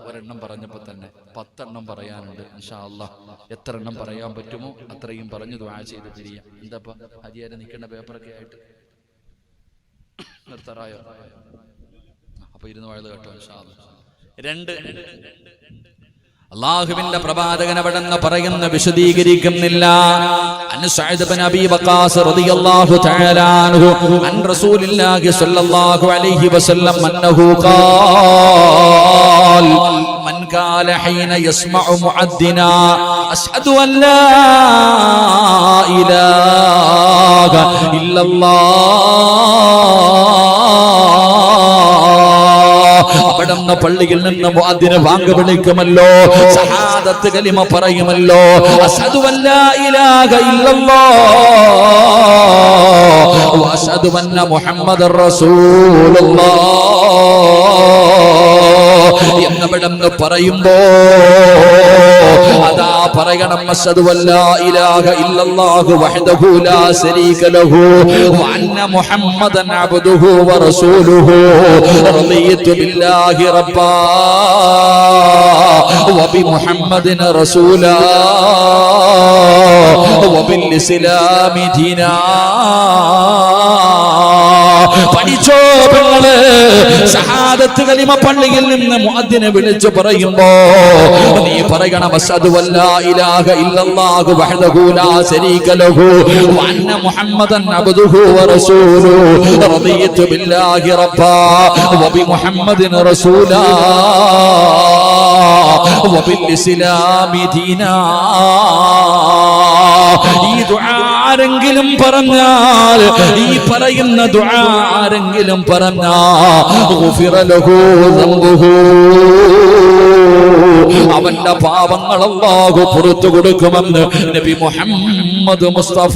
ഒരെണ്ണം പറഞ്ഞപ്പോ തന്നെ 10 എണ്ണം പറയാനുണ്ട്. ഇൻഷാ അല്ലാഹ് എത്ര എണ്ണം പറയാൻ പറ്റുമോ അത്രയും പറഞ്ഞു ദുആ ചെയ്ത് പിരിയാം. എന്താ ഹരിയാരെ നിൽക്കേണ്ട പേപ്പറൊക്കെ ആയിട്ട് നിർത്തറായോ? അപ്പൊ ഇരുന്ന് വാഴ കേട്ടോ. ഇൻഷാ അല്ലാഹ് അല്ലാഹുവിന്റെ പ്രവാചകൻ അവിടെന്ന് പറയുന്ന വിശദീകരിക്കുന്നില്ല. അൻ സഅദ് ഇബ്നു അബീ വഖാസ് റളിയല്ലാഹു തആല അൻഹു അൻ റസൂലില്ലാഹി സ്വല്ലല്ലാഹു അലൈഹി വസല്ലം അന്നഹു ഖാൽ മൻ ഖാല ഹീന യസ്മഉ മുഅദ്ദിന അശ്ഹദു അൻ ലാ ഇലാഹ ഇല്ലല്ലാഹ്. അവിടുന്ന് പള്ളിയിൽ നിന്ന് മുഅദ്ദിന് ബാങ്ക് വിളിക്കുമല്ലോ, ശഹാദത്ത് കലിമ പറയുമല്ലോ, അശ്ഹദു അല്ലാ ഇലാഹ ഇല്ലല്ലാഹ് വ അശ്ഹദു അന്ന മുഹമ്മദർ റസൂലുള്ളാഹ് എന്നവിടുന്ന് പറയുമ്പോ അതാ പറയണം, അശ്ഹദു അല്ലാ ഇലാഹ ഇല്ലല്ലാഹു വഹ്ദഹു ലാ ശരീക ലഹു വ അന്ന മുഹമ്മദൻ അബ്ദുഹു വ റസൂലുഹു റളിയതു ബില്ലാഹി റബ്ബാ വ ബി മുഹമ്മദിൻ റസൂലാ വ ബിൽ ഇസ്ലാമി ദീനാ. പഠിച്ചോ പെങ്ങളെ, ഷഹാദത്ത് കലിമ പള്ളിയിൽ നിന്ന് മുഅദ്ദിനെ വിളിച്ചു പറയുമ്പോ നീ പറയണം, അശ്ഹദു അല്ലാ ഇലാഹ ഇല്ലല്ലാഹു വഹ്ദഹു ലാ ശരീക ലഹു വ അന്ന മുഹമ്മദൻ അബ്ദുഹു വ റസൂലുഹു റളിയതു ബില്ലാഹി റബ്ബാ വ ബി മുഹമ്മദിൻ റസൂലാ വ ബിൽ ഇസ്ലാമി ദീനാ. ഈ ദുആ ആരെങ്കിലും പറഞ്ഞാൽ, ഈ പറയുന്ന ദുആ ആരെങ്കിലും പറഞ്ഞാൽ ഗുഫിറ ലഹു ദംബുഹു, അവന്റെ പാപങ്ങൾ അല്ലാഹു പുറത്തു കൊടുക്കുമെന്ന് നബി മുഹമ്മദ് മുസ്തഫ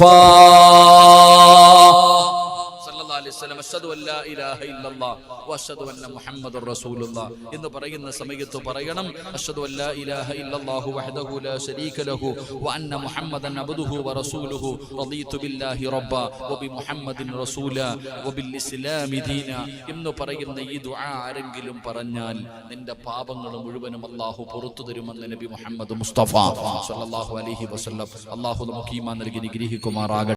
അശ്ഹദു അല്ലാ ഇലാഹ ഇല്ലല്ലാഹ് വ അശ്ഹദു അന്ന മുഹമ്മദർ റസൂലുള്ളാഹ് എന്ന് പറയുന്ന സമയത്ത് പറയണം, അശ്ഹദു അല്ലാ ഇലാഹ ഇല്ലല്ലാഹു വഹ്ദഹു ലാ ശരീക ലഹു വ അന്ന മുഹമ്മദൻ അബ്ദുഹു വ റസൂലുഹു റളീതു ബില്ലാഹി റബ്ബാ വ ബി മുഹമ്മദിൻ റസൂലാ വ ബിൽ ഇസ്ലാമി ദീനാ എന്ന് പറയുന്ന ഈ ദുആ ആരെങ്കിലും പറഞ്ഞാൽ നിന്റെ പാപങ്ങൾ മുഴുവനും അല്ലാഹു പുറത്തു തരുമെന്ന് നബി മുഹമ്മദ് മുസ്തഫ സ്വല്ലല്ലാഹു അലൈഹി വസല്ലം. അല്ലാഹു നമുക്ക് ഈമാൻ നൽകി അനുഗ്രഹിക്കുമാറാകട്ടെ.